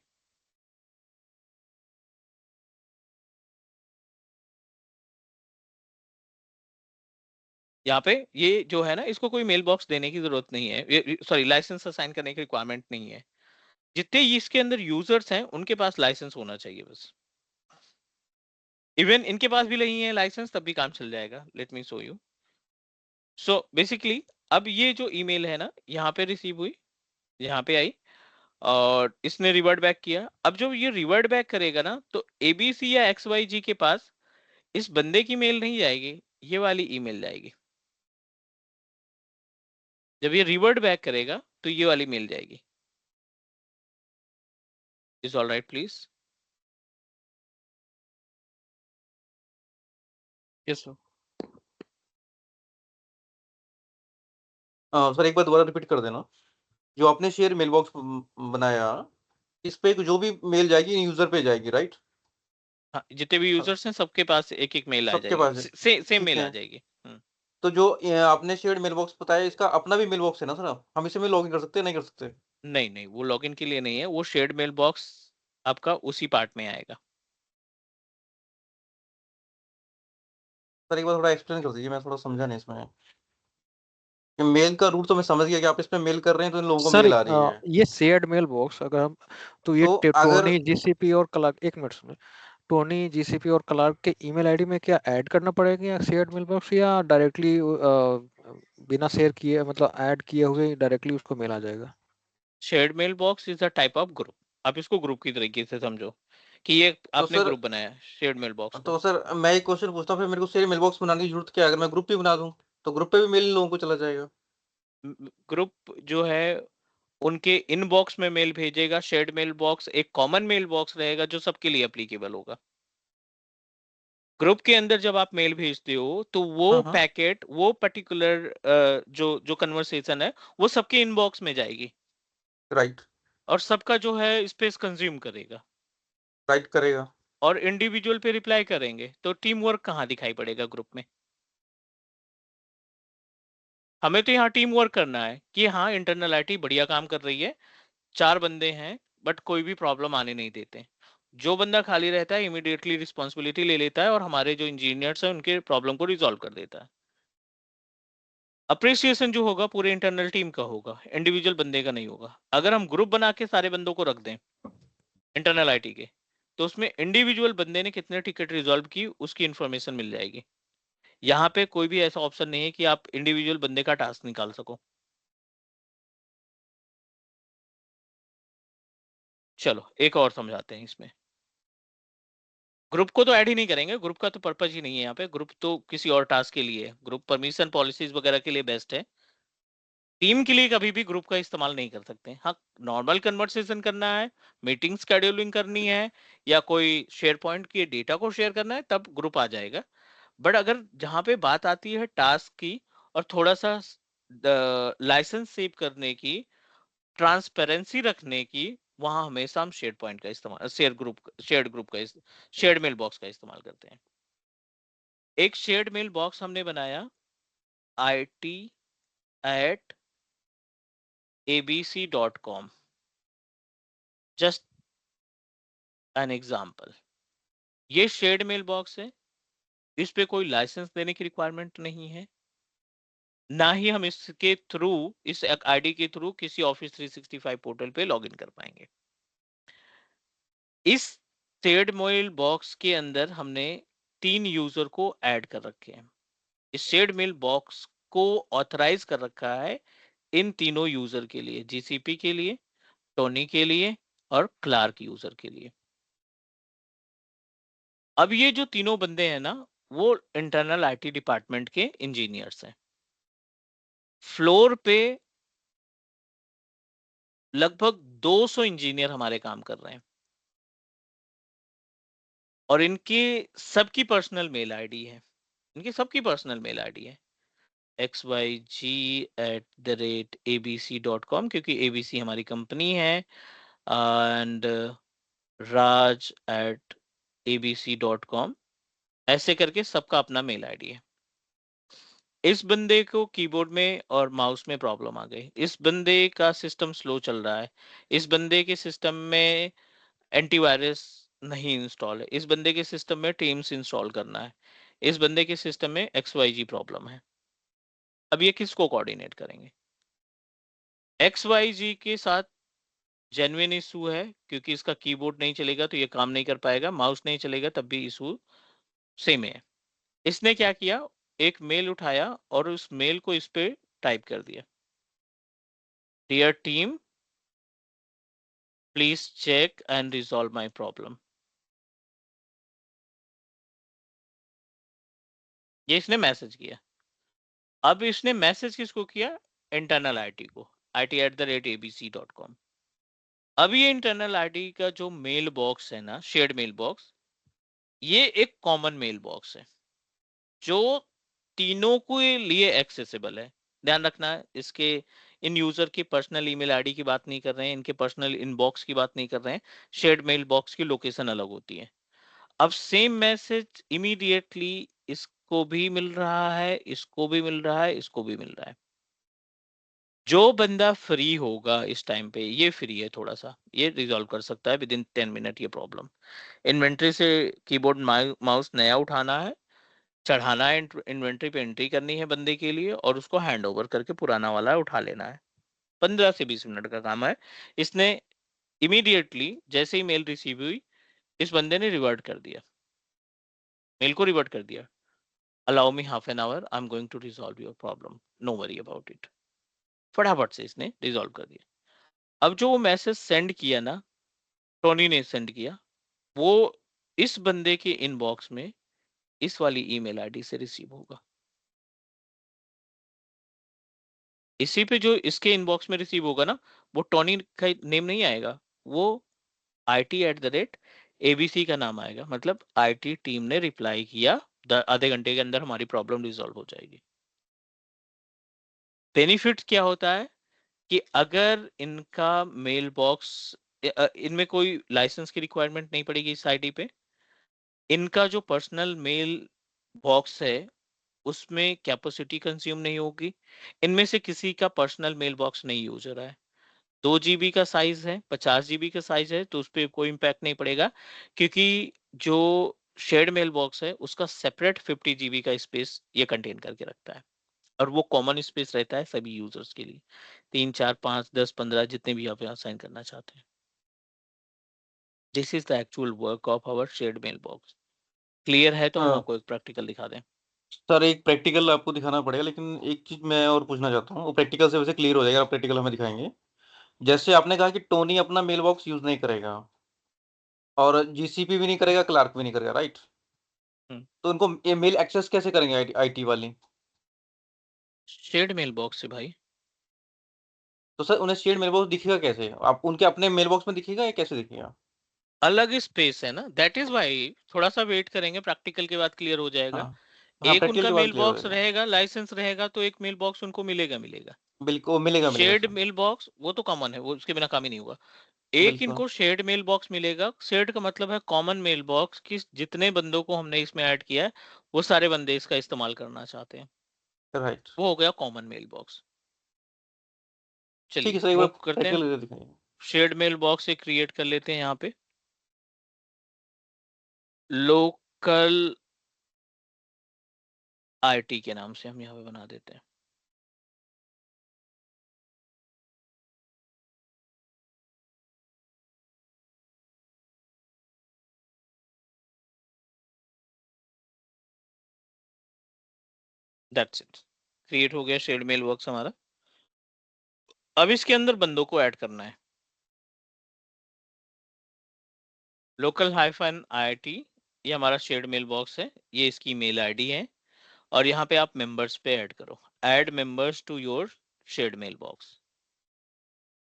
यहाँ पे ये जो है ना, इसको कोई मेल बॉक्स देने की जरूरत नहीं है, सॉरी, लाइसेंस असाइन करने की रिक्वायरमेंट नहीं है। जितने इसके अंदर यूजर्स हैं उनके पास लाइसेंस होना चाहिए बस। इवन इनके पास भी नहीं है लाइसेंस, तब भी काम चल जाएगा। Let me show you. So basically अब ये जो ईमेल है ना, यहाँ पे रिसीव हुई, यहाँ पे आई, और इसने रिवर्ट बैक किया। अब जब ये रिवर्ट बैक करेगा ना, तो एबीसी या XYZ के पास इस बंदे की मेल नहीं जाएगी, ये वाली ईमेल जाएगी। जब ये रिवर्ट बैक करेगा तो ये वाली मेल जाएगी। Is all right please? Yes sir. Sir एक बार दोबारा रिपीट कर देना। जो आपने शेयर मेल बॉक्स बनाया, इस पे जो भी मेल जाएगी यूजर पे जाएगी, राइट? हाँ, जितने भी यूजर्स हैं सबके पास एक एक मेल आ सबके जाएगी, पास है। सेम ठीक मेल आ है, जाएगी। तो जो आपने शेयर्ड मेल बॉक्स बताया, इसका अपना भी मेल बॉक्स है ना सर? हम इसे में लॉगिन कर सकते हैं, नहीं कर सकते? नहीं नहीं, वो लॉगिन के लिए नहीं है, वो शेयर्ड मेल बॉक्स आपका उसी पार्ट में आएगा। सर एक बार थोड़ा एक्सप्लेन कर दीजिए, मैं थोड़ा समझा नहीं इसमें। कि मेल का रूट तो मैं समझ गया कि आप इस पे मेल कर रहे हैं तो इन लोगों को सर मेल आ रही है। ये शेयर्ड मेल बॉक्स अगर हम, तो ये तो अगर टोनी जीसीपी और क्लार्क, एक मिनट सुनिए, टोनी जीसीपी और क्लार्क के ईमेल आईडी में क्या ऐड करना पड़ेगा या शेयर्ड मेल बॉक्स, या डायरेक्टली बिना शेयर किए, मतलब ऐड किए हुए डायरेक्टली उसको मेल आ जाएगा? Shared mail box is a type of group. आप इसको ग्रुप की तरीके से समझो कि ये तो आपने सर ग्रुप बनाया शेयर्ड मेल बॉक्स को। तो सर मैं एक क्वेश्चन पूछता हूँ, फिर मेरे को शेयर मेल बॉक्स बनाने की जरूरत क्या है? अगर मैं ग्रुप भी बना दूं तो ग्रुप पे भी मेल लोगों को चला जाएगा? ग्रुप जो है उनके इनबॉक्स में मेल भेजेगा। शेयर्ड मेल बॉक्स एक कॉमन मेल बॉक्स रहेगा जो सबके लिए एप्लीकेबल होगा। ग्रुप के अंदर जब आप मेल भेजते हो तो वो हाँ। पैकेट, वो पर्टिकुलर जो जो कन्वर्सेशन है, वो सबके इनबॉक्स में जाएगी, राइट। और सबका जो है स्पेस कंज्यूम करेगा, राइट करेगा। और इंडिविजुअल पे रिप्लाई करेंगे, तो टीम वर्क कहाँ दिखाई पड़ेगा ग्रुप में? हमें तो यहाँ टीम वर्क करना है कि हाँ, इंटरनल आईटी बढ़िया काम कर रही है, 4 बंदे हैं बट कोई भी प्रॉब्लम आने नहीं देते। जो बंदा खाली रहता है इमीडिएटली रिस्पॉन्सिबिलिटी ले लेता है और हमारे जो इंजीनियर्स हैं उनके प्रॉब्लम को रिजॉल्व कर देता है। अप्रिसिएशन जो होगा पूरे इंटरनल टीम का होगा, इंडिविजुअल बंदे का नहीं होगा। अगर हम ग्रुप बना के सारे बंदों को रख दें इंटरनल आईटी के, तो उसमें इंडिविजुअल बंदे ने कितने टिकट रिजॉल्व की उसकी इंफॉर्मेशन मिल जाएगी। यहाँ पे कोई भी ऐसा ऑप्शन नहीं है कि आप इंडिविजुअल बंदे का टास्क निकाल सको। चलो एक और समझाते हैं इसमें। ग्रुप को तो ऐड ही नहीं करेंगे, ग्रुप का तो पर्पज ही नहीं है यहाँ पे। ग्रुप तो किसी और टास्क के लिए है, ग्रुप परमिशन पॉलिसीज वगैरह के लिए बेस्ट है। टीम के लिए कभी भी ग्रुप का इस्तेमाल नहीं कर सकते। हाँ, नॉर्मल कन्वर्सेशन करना है, मीटिंग स्केड्यूलिंग करनी है, या कोई शेयर पॉइंट के डेटा को शेयर करना है, तब ग्रुप आ जाएगा। बट अगर जहां पे बात आती है टास्क की और थोड़ा सा लाइसेंस सेव करने की, ट्रांसपेरेंसी रखने की, वहां हमेशा हम शेयर पॉइंट का इस्तेमाल, शेयर्ड ग्रुप का, शेयर्ड मेल बॉक्स का इस्तेमाल करते हैं। एक शेयर्ड मेल बॉक्स हमने बनाया it@abc.com, जस्ट एन एग्जाम्पल। ये शेयर्ड मेल बॉक्स है, इस पे कोई लाइसेंस देने की रिक्वायरमेंट नहीं है, ना ही हम इसके थ्रू, इस आईडी के थ्रू किसी ऑफिस 365 पोर्टल पे लॉगिन कर पाएंगे। इस शेयर्ड मेल बॉक्स के अंदर हमने 3 यूजर को ऐड कर रखे हैं। इस शेयर्ड मेल बॉक्स को ऑथराइज कर रखा है इन तीनों यूजर के लिए, जीसीपी के लिए, टोनी के लिए और क्लार्क यूजर के लिए। अब ये जो तीनों बंदे हैं ना, वो इंटरनल आईटी डिपार्टमेंट के इंजीनियर्स हैं। फ्लोर पे लगभग 200 इंजीनियर हमारे काम कर रहे हैं और इनकी सबकी पर्सनल मेल आईडी है। इनकी सबकी पर्सनल मेल आईडी है xyg@abc.com, क्योंकि एबीसी हमारी कंपनी है, एंड raj@abc.com, ऐसे करके सबका अपना मेल आईडी है। इस बंदे को कीबोर्ड में और माउस में प्रॉब्लम आ गई, इस बंदे का सिस्टम स्लो चल रहा है, इस बंदे के सिस्टम में एंटीवायरस नहीं इंस्टॉल है, इस बंदे के सिस्टम में टीम्स इंस्टॉल करना है, इस बंदे के सिस्टम में XYG प्रॉब्लम है। अब ये किसको कोऑर्डिनेट करेंगे? XYG के साथ जेन्युइन इशू है, क्योंकि इसका कीबोर्ड नहीं चलेगा तो ये काम नहीं कर पाएगा, माउस नहीं चलेगा तब भी इशू सेम है। इसने क्या किया, एक मेल उठाया और उस मेल को इस पे टाइप कर दिया, dear team please check and resolve my problem. ये इसने मैसेज किया। अब इसने मैसेज किसको किया? इंटरनल आईटी को, it@abc.com। अब ये इंटरनल आईटी का जो मेल बॉक्स है ना, शेयर्ड मेल बॉक्स, ये एक कॉमन मेल बॉक्स है जो तीनों के लिए एक्सेसिबल है। ध्यान रखना, इसके इन यूजर की पर्सनल ईमेल आईडी की बात नहीं कर रहे हैं, इनके पर्सनल इनबॉक्स की बात नहीं कर रहे हैं। शेयर्ड मेल बॉक्स की लोकेशन अलग होती है। अब सेम मैसेज इमीडिएटली इसको भी मिल रहा है, इसको भी मिल रहा है, इसको भी मिल रहा है। जो बंदा फ्री होगा इस टाइम पे, ये फ्री है थोड़ा सा, ये रिजॉल्व कर सकता है विद इन 10 मिनट ये प्रॉब्लम। इन्वेंट्री से कीबोर्ड माउस नया उठाना है, चढ़ाना है, इन्वेंट्री पे एंट्री करनी है बंदे के लिए और उसको हैंड ओवर करके पुराना वाला उठा लेना है। 15 से 20 मिनट का काम है। इसने इमीडिएटली जैसे ही मेल रिसीव हुई, इस बंदे ने रिवर्ट कर दिया, मेल को रिवर्ट कर दिया, allow me half an hour, I am going to resolve your problem, no worry about it. फटाफट से इसने रिजॉल्व कर दिया। अब जो वो मैसेज सेंड किया ना, टोनी ने सेंड किया, वो इस बंदे के इनबॉक्स में इस वाली ईमेल आईडी से रिसीव होगा। इसी पे जो इसके इनबॉक्स में रिसीव होगा ना, वो टोनी का नेम नहीं आएगा, वो IT@abc का नाम आएगा। मतलब IT टीम ने रिप्लाई किया, आधे घंटे के अंदर हमारी प्रॉब्लम रिजॉल्व हो जाएगी। बेनिफिट क्या होता है कि अगर इनका मेल बॉक्स, इनमें कोई लाइसेंस की रिक्वायरमेंट नहीं पड़ेगी इस आईडी पे, इनका जो पर्सनल मेल बॉक्स है उसमें कैपेसिटी कंज्यूम नहीं होगी, इनमें से किसी का पर्सनल मेल बॉक्स नहीं यूज हो रहा है, 2 GB का साइज है, 50 GB का साइज है, तो उस पर कोई इम्पैक्ट नहीं पड़ेगा, क्योंकि जो शेयर्ड मेल बॉक्स है उसका सेपरेट 50 GB का स्पेस ये कंटेन करके रखता है, और वो कॉमन स्पेस रहता है सभी यूजर्स के लिए, 3 4 5 10 15 जितने भी आप असाइन करना चाहते हैं। This is the actual work of our shared mail box. Clear है? तो हम आपको एक प्रैक्टिकल दिखा दें। सर एक प्रैक्टिकल आपको दिखाना पड़ेगा, लेकिन एक चीज मैं और पूछना चाहता हूँ, वो प्रैक्टिकल से वैसे क्लियर हो जाएगा, प्रैक्टिकल हमें दिखाएंगे। जैसे आपने कहा कि टोनी अपना मेल बॉक्स यूज नहीं करेगा और जीसीपी भी नहीं करेगा, क्लार्क भी नहीं करेगा, राइट? तो उनको ये मेल एक्सेस कैसे करेंगे आईटी वाली? शेयर्ड मेल बॉक्स से भाई। तो सर उन्हें शेयर्ड मेल बॉक्स दिखेगा कैसे? आप उनके अपने मेल बॉक्स में दिखेगा या कैसे दिखेगा? अलग स्पेस है ना, दैट इज वाई थोड़ा सा वेट करेंगे, प्रैक्टिकल के बाद क्लियर हो जाएगा। हाँ हाँ, एक प्रैक्टिकल उनका के बाद मेल क्लियर हो बॉक्स जाएगा। रहेगा, लाइसेंस रहेगा, तो एक मेल बॉक्स उनको मिलेगा मिलेगा। बिल्कुल मिलेगा मिलेगा शेयर्ड सर। मेल बॉक्स वो तो कॉमन है, वो उसके बिना काम ही नहीं होगा। एक बिल्कुल। इनको शेयर्ड मेल बॉक्स मिलेगा। शेयर्ड का मतलब है कॉमन मेल बॉक्स, कि जितने बंदों को हमने इसमें ऐड किया है वो सारे बंदे इसका इस्तेमाल करना चाहते हैं, राइट। वो हो गया कॉमन मेल बॉक्स। ठीक चलिए है सर, एक बार मूव करते हैं। प्रैक्टिकल दिखाइए। शेयर्ड मेल बॉक्स एक क्रिएट कर लेते हैं यहाँ पे, लोकल आईटी के नाम से हम यहाँ पे बना देते हैं। दैट्स इट, क्रिएट हो गया शेयर्ड मेल बॉक्स हमारा। अब इसके अंदर बंदों को ऐड करना है। लोकल हाइफन आईटी, ये हमारा शेयर्ड मेल बॉक्स है, ये इसकी मेल आईडी है, और यहाँ पे आप मेंबर्स पे ऐड करो, add members to your shared mail box.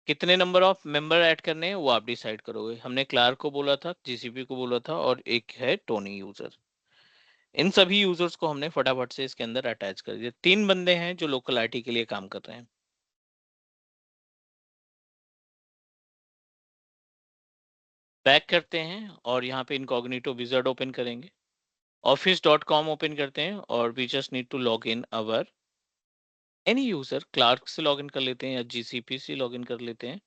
कितने नंबर ऑफ मेंबर ऐड करने हैं वो आप डिसाइड करोगे। हमने क्लार्क को बोला था, जीसीपी को बोला था, और एक है टोनी यूजर। इन सभी यूजर्स को हमने फटाफट से इसके अंदर अटैच कर दिया। 3 बंदे हैं जो लोकल आईटी के लिए काम कर रहे हैं। बैक करते हैं और यहाँ पे इनकॉग्निटो विजार्ड ओपन करेंगे, office.com ओपन करते हैं, और we just need to log in our any user. Clark से लॉगिन कर लेते हैं या जीसीपी से लॉगिन कर लेते हैं।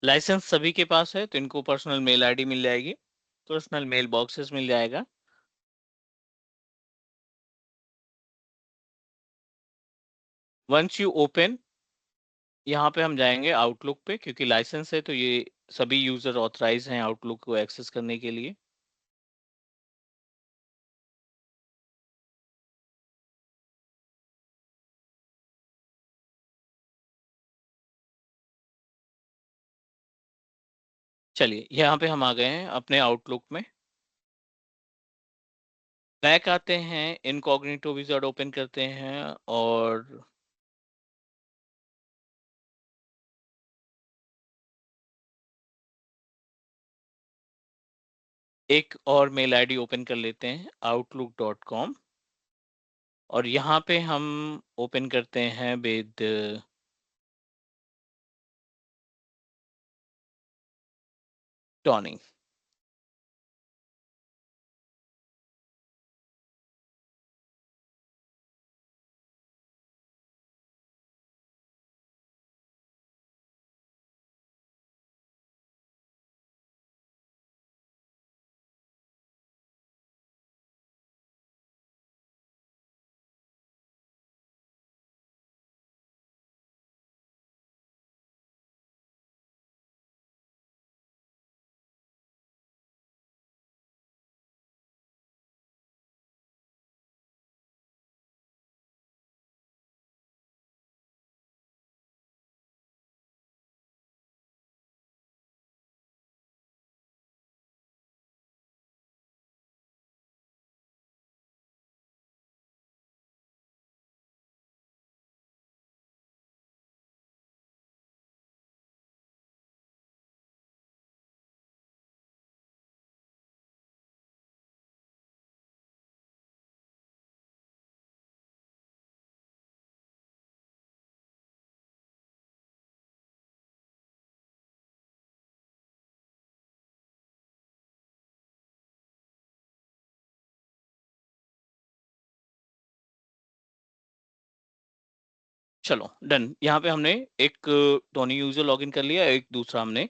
लाइसेंस सभी के पास है तो इनको पर्सनल मेल आईडी मिल जाएगी, पर्सनल मेल बॉक्सेस मिल जाएगा। वंस यू ओपन, यहाँ पे हम जाएंगे आउटलुक पे, क्योंकि लाइसेंस है तो ये सभी यूजर ऑथराइज हैं आउटलुक को एक्सेस करने के लिए। चलिए यहाँ पे हम आ गए हैं अपने आउटलुक में। बैक आते हैं, इनकॉग्निटो विजार्ड ओपन करते हैं, और एक और मेल आईडी ओपन कर लेते हैं, outlook.com, और यहाँ पे हम ओपन करते हैं विद टॉनी। चलो डन। यहाँ पे हमने एक टोनी यूजर लॉगिन कर लिया, एक दूसरा हमने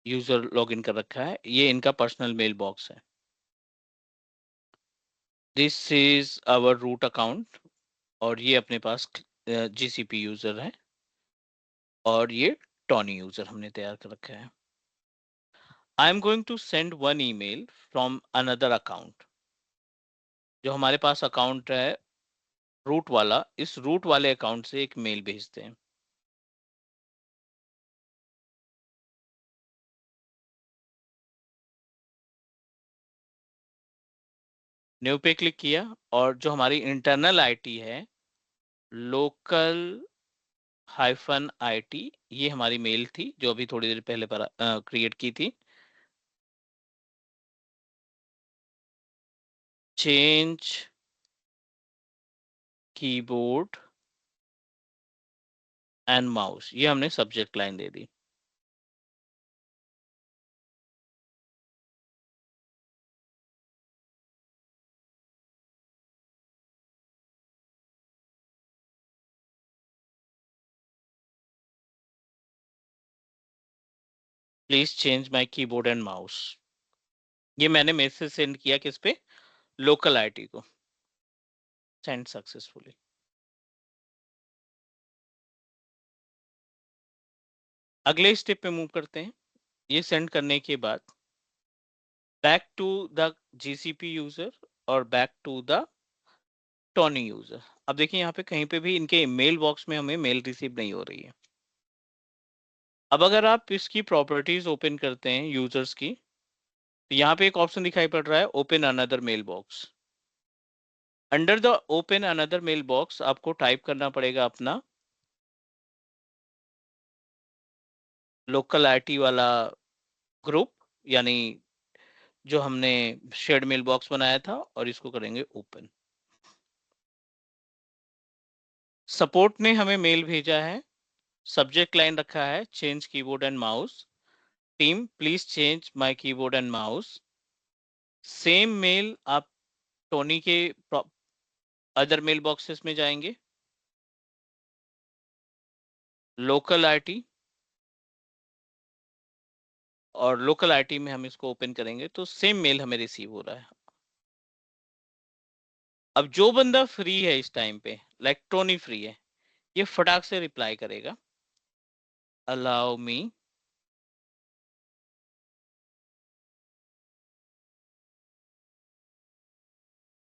यूजर लॉगिन कर रखा है। ये इनका पर्सनल मेल बॉक्स है। This is our root account और ये अपने पास जीसीपी यूजर है और ये टोनी यूजर हमने तैयार कर रखा है। I am going to send one email from another account. जो हमारे पास अकाउंट है रूट वाला, इस रूट वाले अकाउंट से एक मेल भेजते हैं। न्यू पे क्लिक किया और जो हमारी इंटरनल आईटी है लोकल -IT, ये हमारी मेल थी जो अभी थोड़ी देर पहले पर क्रिएट की थी। चेंज कीबोर्ड एंड माउस, ये हमने सब्जेक्ट लाइन दे दी। Please change my keyboard and mouse. ये मैंने मैसेज सेंड किया किस पे, लोकल आईटी को। Send successfully. अगले स्टेप पे मूव करते हैं। ये सेंड करने के बाद back to the GCP user और back to the Tony user. अब देखिए यहाँ पे कहीं पे भी इनके मेल बॉक्स में हमें मेल रिसीव नहीं हो रही है। अब अगर आप इसकी प्रॉपर्टीज ओपन करते हैं यूजर्स की, तो यहाँ पे एक ऑप्शन दिखाई पड़ रहा है open another mail box. Under the open another mail box आपको टाइप करना पड़ेगा अपना लोकल आईटी वाला ग्रुप, यानी जो हमने शेयर्ड मेल बॉक्स बनाया था, और इसको करेंगे ओपन। सपोर्ट ने हमें मेल भेजा है, सब्जेक्ट लाइन रखा है change keyboard and mouse. Team please change my keyboard and mouse. Same mail आप टोनी के अदर मेल बॉक्सेस में जाएंगे, लोकल आईटी, और लोकल आईटी में हम इसको ओपन करेंगे तो सेम मेल हमें रिसीव हो रहा है। अब जो बंदा फ्री है इस टाइम पे, लाइक टोनी फ्री है, ये फटाक से रिप्लाई करेगा allow me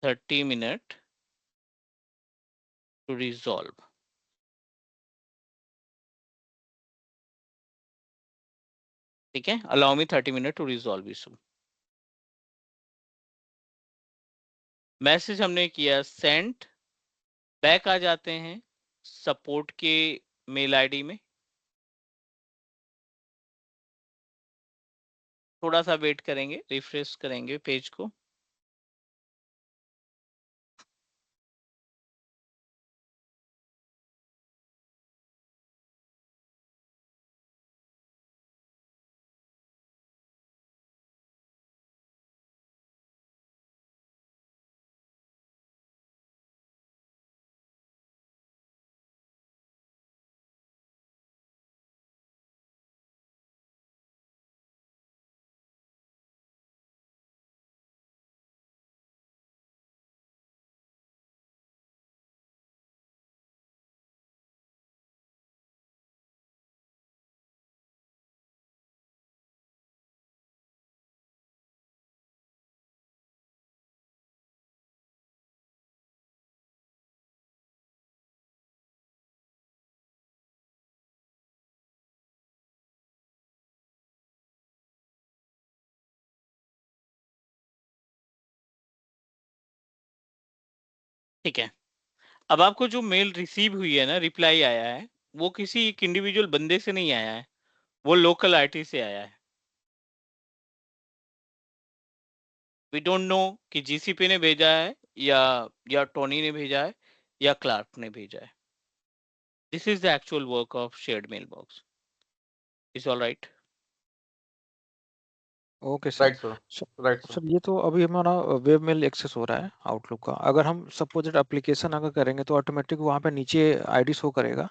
30 minute to resolve. ठीक है, allow me 30 minute to resolve issue. Message हमने किया सेंड। बैक आ जाते हैं सपोर्ट के मेल आईडी में। थोड़ा सा वेट करेंगे, रिफ्रेश करेंगे पेज को। ठीक है, अब आपको जो मेल रिसीव हुई है ना, रिप्लाई आया है, वो किसी एक इंडिविजुअल बंदे से नहीं आया है, वो लोकल आईटी से आया है। वी डोंट नो कि जीसीपी ने भेजा है या टोनी ने भेजा है या क्लार्क ने भेजा है। This is the actual work of shared mail box. Is all right. Okay sir. Right sir, right sir. Sir ये तो अभी हमारा वेब मेल एक्सेस हो रहा है आउटलुक का। अगर हम सपोज एप्लीकेशन अगर करेंगे तो ऑटोमेटिक वहाँ पे नीचे आईडी शो करेगा।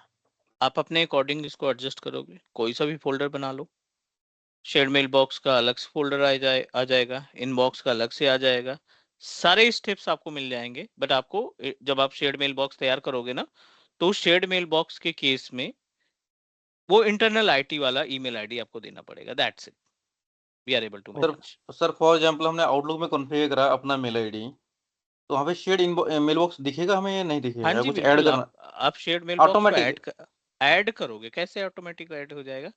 आप अपने अकॉर्डिंग इसको एडजस्ट करोगे, कोई सा भी फोल्डर बना लो। शेयर मेल बॉक्स का अलग से फोल्डर आ जाएगा, इनबॉक्स का अलग से आ जाएगा, सारे स्टेप्स आपको मिल जाएंगे। बट आपको जब आप शेयर्ड मेल बॉक्स तैयार करोगे ना, तो शेयर्ड मेल बॉक्स के केस में वो इंटरनल आईटी वाला ईमेल आईडी आपको देना पड़ेगा। That's it, we are able to sir manage. Sir for example हमने आउटलुक में कॉन्फ़िगर करा अपना मेल आईडी, तो वहाँ पे शेयर्ड मेल बॉक्स दिखेगा हमें या नहीं हाँ दिखेगा, या जी कुछ ऐड बिल्कुल, करना आप शेयर्ड मेल बॉक्स को ऑटोमेटिक? ऐड करोगे। कैसे ऑटोमेटिक ऐड हो जाएगा?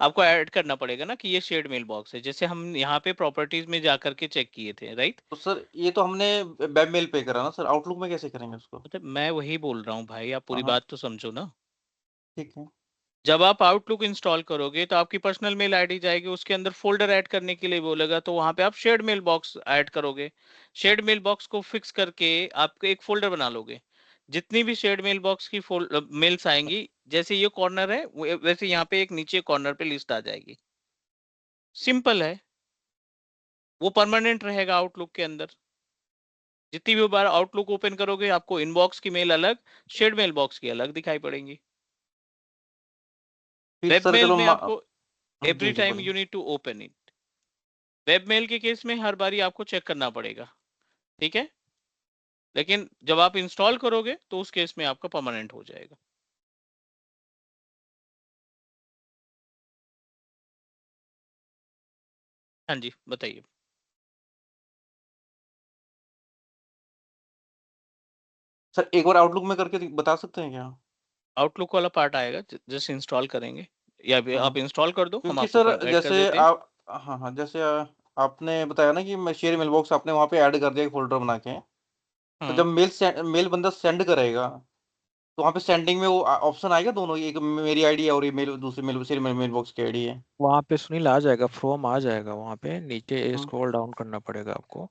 आपको ऐड करना पड़ेगा ना कि ये शेयर्ड मेल बॉक्स है, जैसे हम यहाँ पे प्रॉपर्टीज में जाकर के चेक किए थे, राइट? तो सर ये तो हमने वेब मेल पे करा ना सर, आउटलुक में कैसे करेंगे उसको? मतलब मैं वही बोल रहा हूँ भाई, आप हाँ पूरी हाँ, बात तो समझो ना। ठीक है। जब आप आउटलुक इंस्टॉल करोगे तो आपकी पर्सनल मेल आईडी जाएगी, उसके अंदर फोल्डर ऐड करने के लिए बोलेगा, तो वहां पे आप शेयर्ड मेल बॉक्स ऐड करोगे। शेयर्ड मेल बॉक्स को फिक्स करके आप एक फोल्डर बना लोगे। जितनी भी शेयर्ड मेल बॉक्स की मेल्स आएंगी, जैसे ये कॉर्नर है वैसे यहाँ पे एक नीचे कॉर्नर पे लिस्ट आ जाएगी। सिंपल है, वो परमानेंट रहेगा आउटलुक के अंदर। जितनी भी बार आउटलुक ओपन करोगे आपको इनबॉक्स की मेल अलग, शेयर्ड मेल बॉक्स की अलग दिखाई पड़ेंगी। फिर वेब सर मेल चलो में आपको जी एवरी जी टाइम बोलिए। You need to open it. Web mail के केस में हर बारी आपको चेक करना पड़ेगा, ठीक है? लेकिन जब आप इंस्टॉल करोगे तो उस केस में आपका परमानेंट हो जाएगा। हाँ जी बताइए। सर एक बार आउटलुक में करके बता सकते हैं क्या? आउटलुक वाला पार्ट आएगा जैसे इंस्टॉल करेंगे, या भी आप इंस्टॉल कर दो, हम क्योंकि आपको सर कॉन्ट्रैक्ट कर जैसे देते हैं। आप, हाँ हाँ, जैसे आपने बताया ना कि मैं शेयर मेल बॉक्स आपने वहाँ पे ऐड कर दिया एक फोल्डर बना के, तो जब हम्म। मेल बंदा सेंड करेगा, तो वहाँ पे सेंडिंग में वो ऑप्शन आएगा दोनों, एक मेरी आईडी है और ये मेल दूसरी मेल शेयर मेल बॉक्स की आईडी है। वहाँ पे सुनील आ जाएगा, फ्रॉम आ जाएगा, वहाँ पे नीचे हम्म, स्क्रॉल डाउन करना पड़ेगा आपको।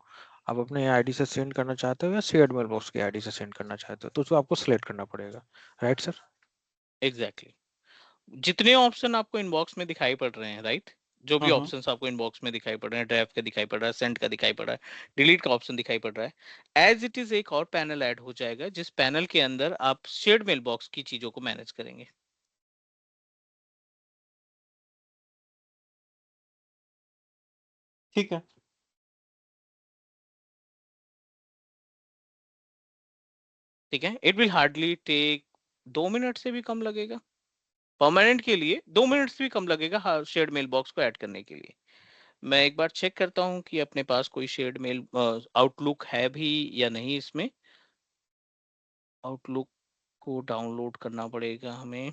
आप अपने आईडी से सेंड करना चाहते हो या शेयर्ड मेल बॉक्स की आईडी से सेंड करना चाहते हो, तो उसको आपको सिलेक्ट करना पड़ेगा। Right sir? एग्जैक्टली। जितने ऑप्शन आपको इनबॉक्स में दिखाई पड़ रहे हैं, राइट? जो भी हम्म। ऑप्शंस आपको इनबॉक्स में दिखाई पड़ रहे हैं, ड्राफ्ट का दिखाई पड़ रहा है, सेंड का दिखाई पड़ रहा है, डिलीट का ऑप्शन दिखाई पड़ रहा है, एज इट इज एक और पैनल ऐड हो जाएगा, जिस पैनल के अंदर आप शेयर्ड मेल बॉक्स की चीजों को मैनेज करेंगे। ठीक है। ठीक है, it will hardly take 2 minute से भी कम लगेगा। परमानेंट के लिए 2 मिनट से भी कम लगेगा, हाँ, शेयर्ड मेल बॉक्स को ऐड करने के लिए। मैं एक बार चेक करता हूँ कि अपने पास कोई शेयर्ड मेल आउटलुक है भी या नहीं इसमें। आउटलुक को डाउनलोड करना पड़ेगा हमें।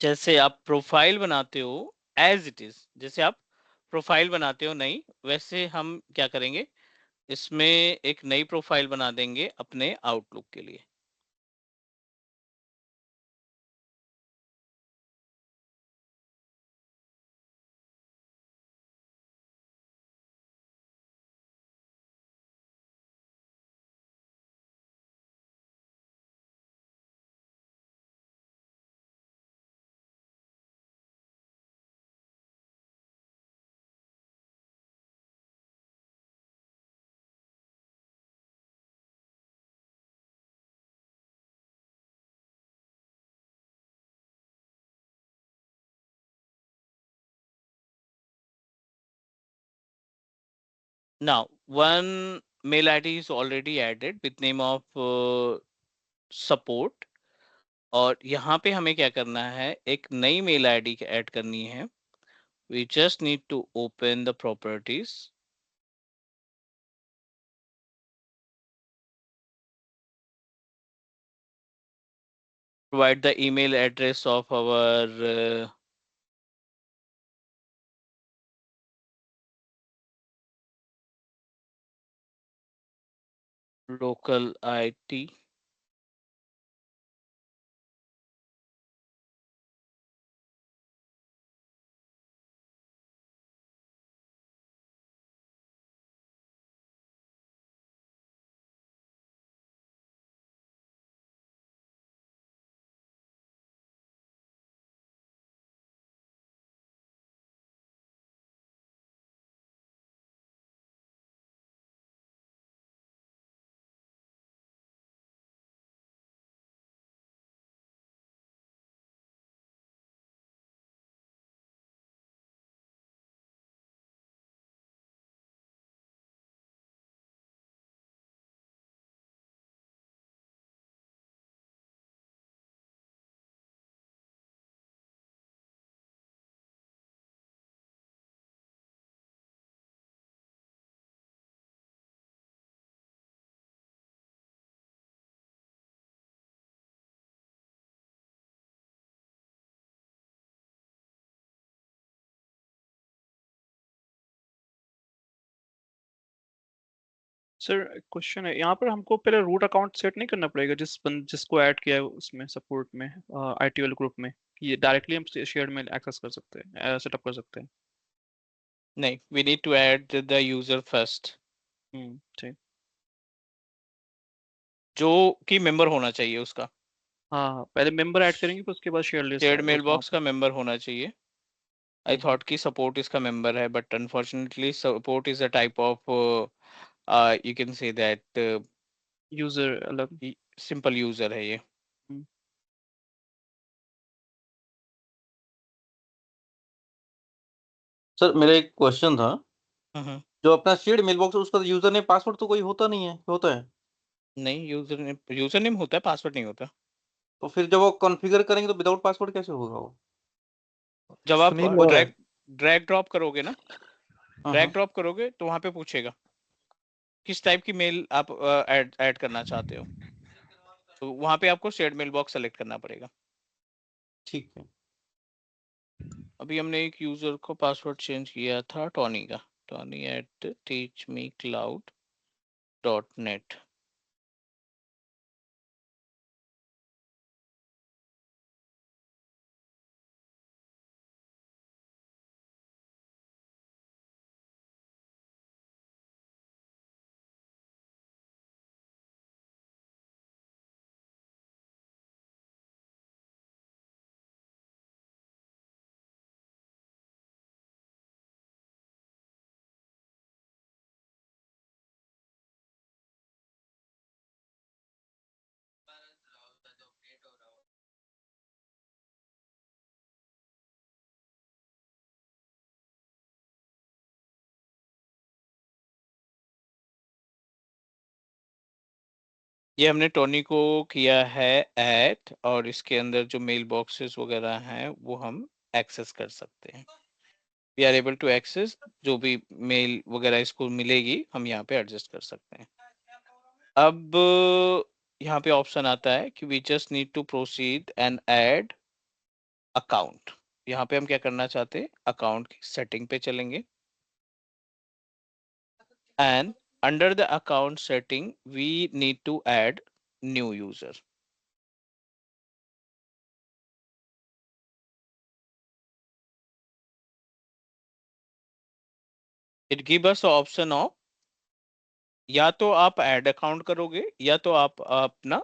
जैसे आप प्रोफाइल बनाते हो, एज इट इज जैसे आप प्रोफाइल बनाते हो नई, वैसे हम क्या करेंगे, इसमें एक नई प्रोफाइल बना देंगे अपने आउटलुक के लिए। Now, one mail ID is already added with name of support. और यहाँ पे हमें क्या करना है, एक नई मेल आईडी ऐड करनी है. We just need to open the properties. Provide the email address of our local IT. Sir question है यहाँ पर, हमको पहले रूट अकाउंट सेट नहीं करना पड़ेगा जिसको ऐड किया है उसमें सपोर्ट में, आईटीएल ग्रुप में, कि ये डायरेक्टली हम शेयर में एक्सेस कर सकते हैं, सेटअप कर सकते हैं? नहीं, we need to add the user first. ठीक. जो कि मेंबर होना चाहिए उसका. हाँ, पहले मेंबर ऐड करेंगे फिर उसके बाद share list shared mail box का मेंबर होना चाहिए. I hmm. thought कि सपोर्ट इसका मेंबर है, but unfortunately support is a type of you can say that user अलग. सिंपल यूजर है ये. हम्म. सर मेरा एक क्वेश्चन था, हम्म. जो अपना शेयर्ड मेल बॉक्स उसका यूजर नेम पासवर्ड तो कोई होता नहीं है, होता है? नहीं, यूजर नेम होता है, पासवर्ड नहीं होता. तो फिर जब वो कॉन्फ़िगर करेंगे तो विदाउट पासवर्ड कैसे होगा वो? जब आप सुनील वो ड्रैग ड्रॉप करोगे ना, हाँ ड्रैग हाँ. ड्रॉप करोगे तो वहां पे पूछेगा किस टाइप की मेल आप ऐड करना चाहते हो, तो वहां पे आपको शेयर्ड मेल बॉक्स सेलेक्ट करना पड़ेगा. ठीक है. अभी हमने एक यूजर को पासवर्ड चेंज किया था, टॉनी का. tony@teachmecloud.net. ये हमने टोनी को किया है ऐड, और इसके अंदर जो मेल बॉक्सेस वगैरह हैं वो हम एक्सेस कर सकते हैं. We are able to access जो भी मेल वगैरह इसको मिलेगी, हम यहाँ पे एडजस्ट कर सकते हैं. अब यहाँ पे ऑप्शन आता है कि we just need to proceed and add account. यहाँ पे हम क्या करना चाहते हैं, अकाउंट की सेटिंग पे चलेंगे, and under the account setting we need to add new user. It give us option of, या तो आप ऐड अकाउंट करोगे या तो आप अपना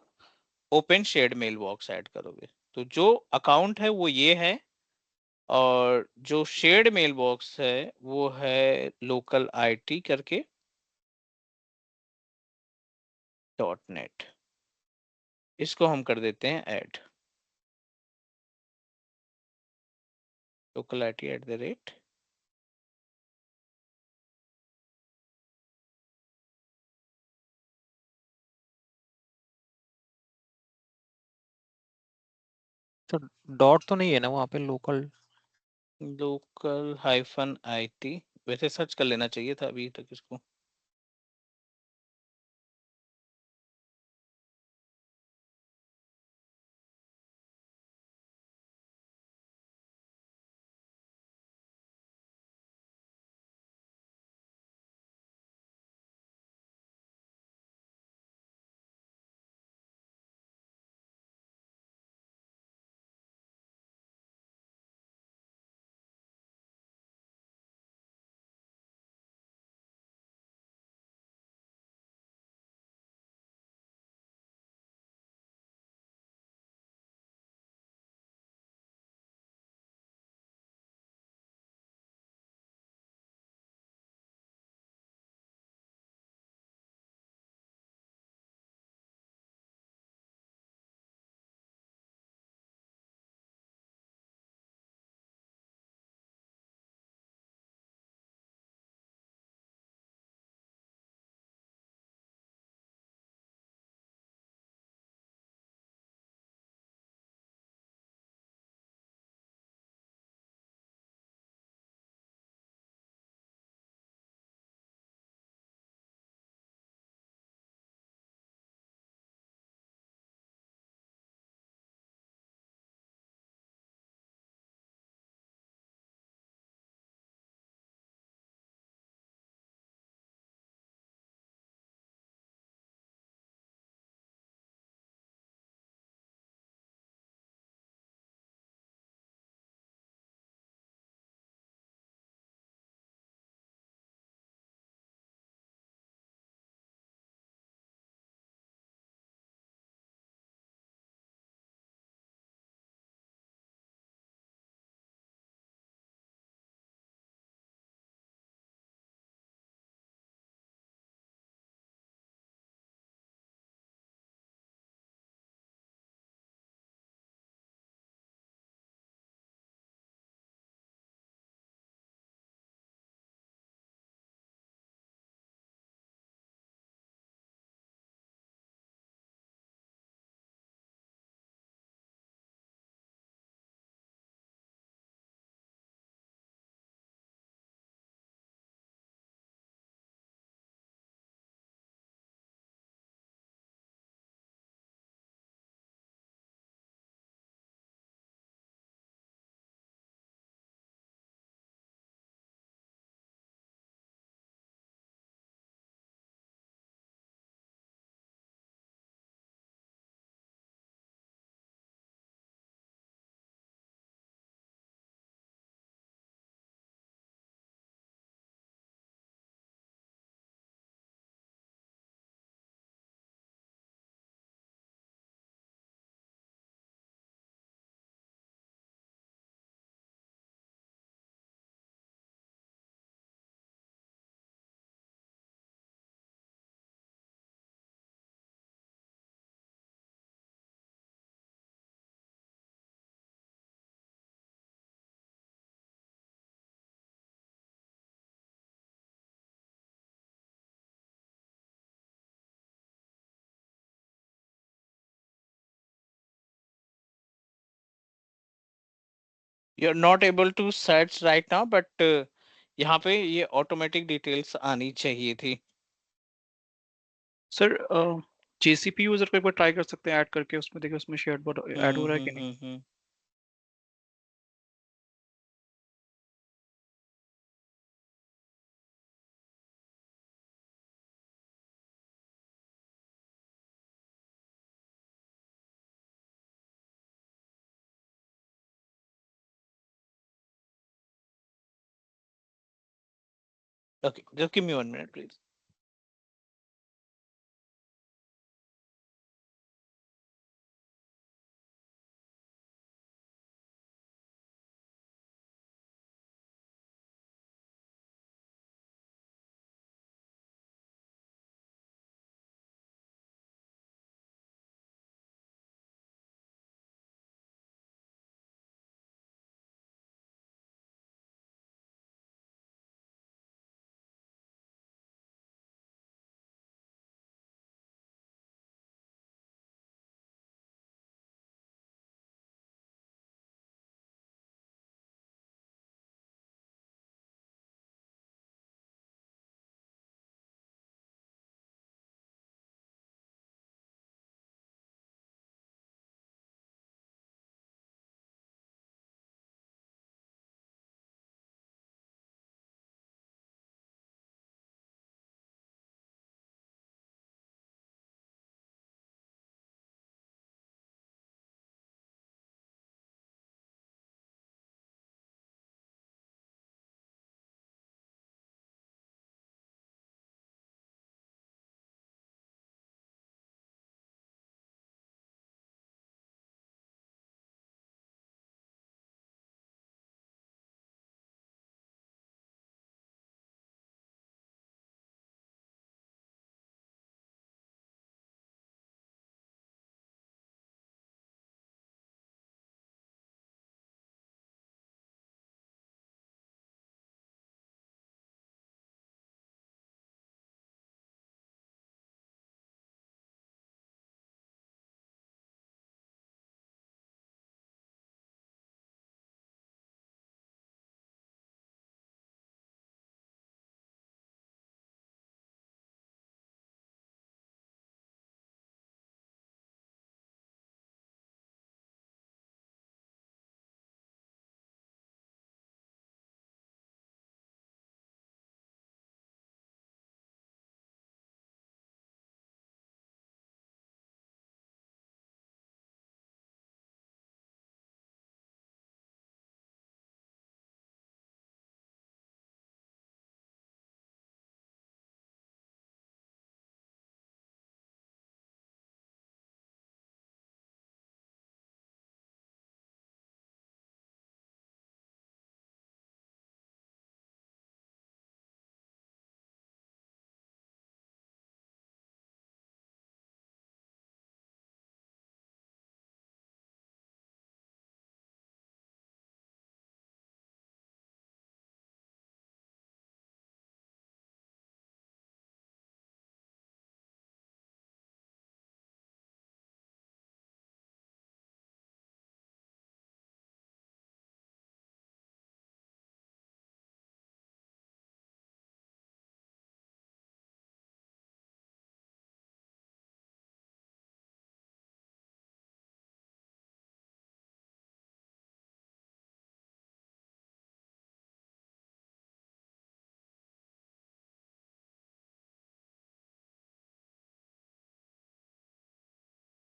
open shared mail box add करोगे. तो जो अकाउंट है वो ये है, और जो शेयर्ड मेल बॉक्स है वो है लोकल आईटी करके .net. इसको हम कर देते हैं ऐड, लोकल IT@. तो डॉट तो नहीं है ना वहाँ पे लोकल? लोकल हाइफन IT, वैसे सर्च कर लेना चाहिए था अभी तक इसको। You are not able to search right now, but यहाँ पे ये ऑटोमेटिक डिटेल्स आनी चाहिए थी। सर JCP यूजर को एक बार ट्राई कर सकते हैं ऐड करके, उसमें देखिए उसमें शेयर बोर्ड ऐड हो रहा है कि नहीं। हम्म। Okay, just give me 1 minute, please.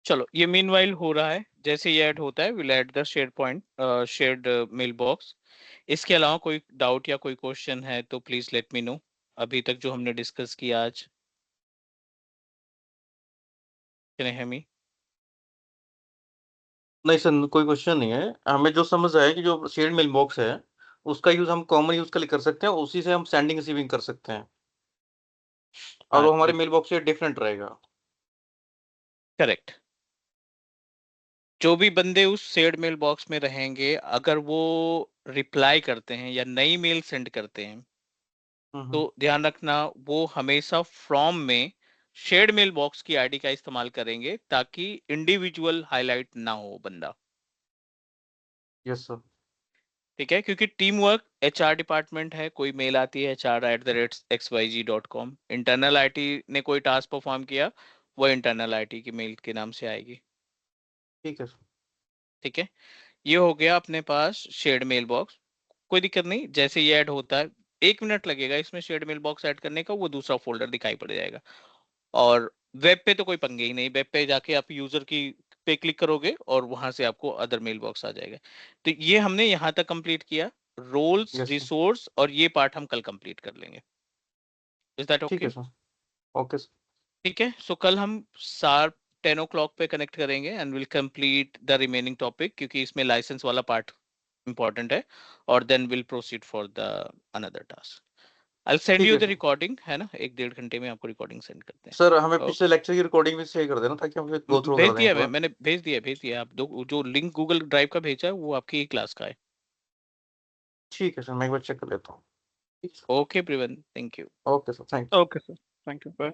चलो ये मीनवाइल हो रहा है, जैसे ये ऐड होता है will add the share point shared mail box. इसके अलावा कोई डाउट या कोई क्वेश्चन है तो प्लीज लेट मी नो, अभी तक जो हमने डिस्कस किया आज। कैन यू हियर मी? नहीं सर, कोई क्वेश्चन नहीं है। हमें जो समझ आया कि जो शेयर्ड मेल बॉक्स है उसका यूज हम कॉमन यूज के लिए कर सकते हैं, उसी से हम सेंडिंग रिसीविंग कर सकते हैं, और वो हमारे मेल बॉक्स से डिफरेंट रहेगा। करेक्ट। जो भी बंदे उस शेयर्ड मेल बॉक्स में रहेंगे, अगर वो रिप्लाई करते हैं या नई मेल सेंड करते हैं, तो ध्यान रखना वो हमेशा फ्रॉम में शेयर्ड मेल बॉक्स की आईडी का इस्तेमाल करेंगे, ताकि इंडिविजुअल हाईलाइट ना हो बंदा। Yes sir. ठीक है, क्योंकि टीम वर्क एचआर डिपार्टमेंट है, कोई मेल आती है hr@xyz.com, इंटरनल आईटी ने कोई टास्क परफॉर्म किया, वो इंटरनल आईटी की मेल के नाम से आएगी। ठीक है सर। ठीक है, ये हो गया अपने पास शेयर्ड मेल बॉक्स। कोई दिक्कत नहीं, जैसे ये ऐड होता है 1 मिनट लगेगा इसमें शेयर्ड मेल बॉक्स ऐड करने का, वो दूसरा फोल्डर दिखाई पड़ जाएगा। और वेब पे तो कोई पंगे ही नहीं, वेब पे जाके आप यूजर की पे क्लिक करोगे और वहां से आपको अदर मेल बॉक्स आ जाएगा। तो ये हमने यहाँ तक कंप्लीट किया, रोल्स यस सर। रिसोर्स, और ये पार्ट हम कल कंप्लीट कर लेंगे। इज दैट ठीक ओके? है सर। Okay sir. ठीक है, सो कल हम शार्प 10 o'clock पे कनेक्ट करेंगे and will complete the remaining topic, क्योंकि इसमें लाइसेंस वाला पार्ट इंपॉर्टेंट है, और then will proceed for the another task. I send ठीक यू है द सर। रिकॉर्डिंग, है ना, 1-1.5 घंटे में आपको रिकॉर्डिंग सेंड करते हैं। सर हमें ओके, पिछले लेक्चर की रिकॉर्डिंग भी शेयर कर देना, ताकि हम गो थ्रू भेज कर दें दिया एक है, बार। मैंने भेज दिया आप दो, जो लिंक गूगल ड्राइव का भेजा है वो आपकी ही क्लास का है। ठीक है सर, मैं एक बार चेक कर लेता हूँ। ओके प्रिवन, thank you. Okay sir, thank you. Okay sir, thank you, bye.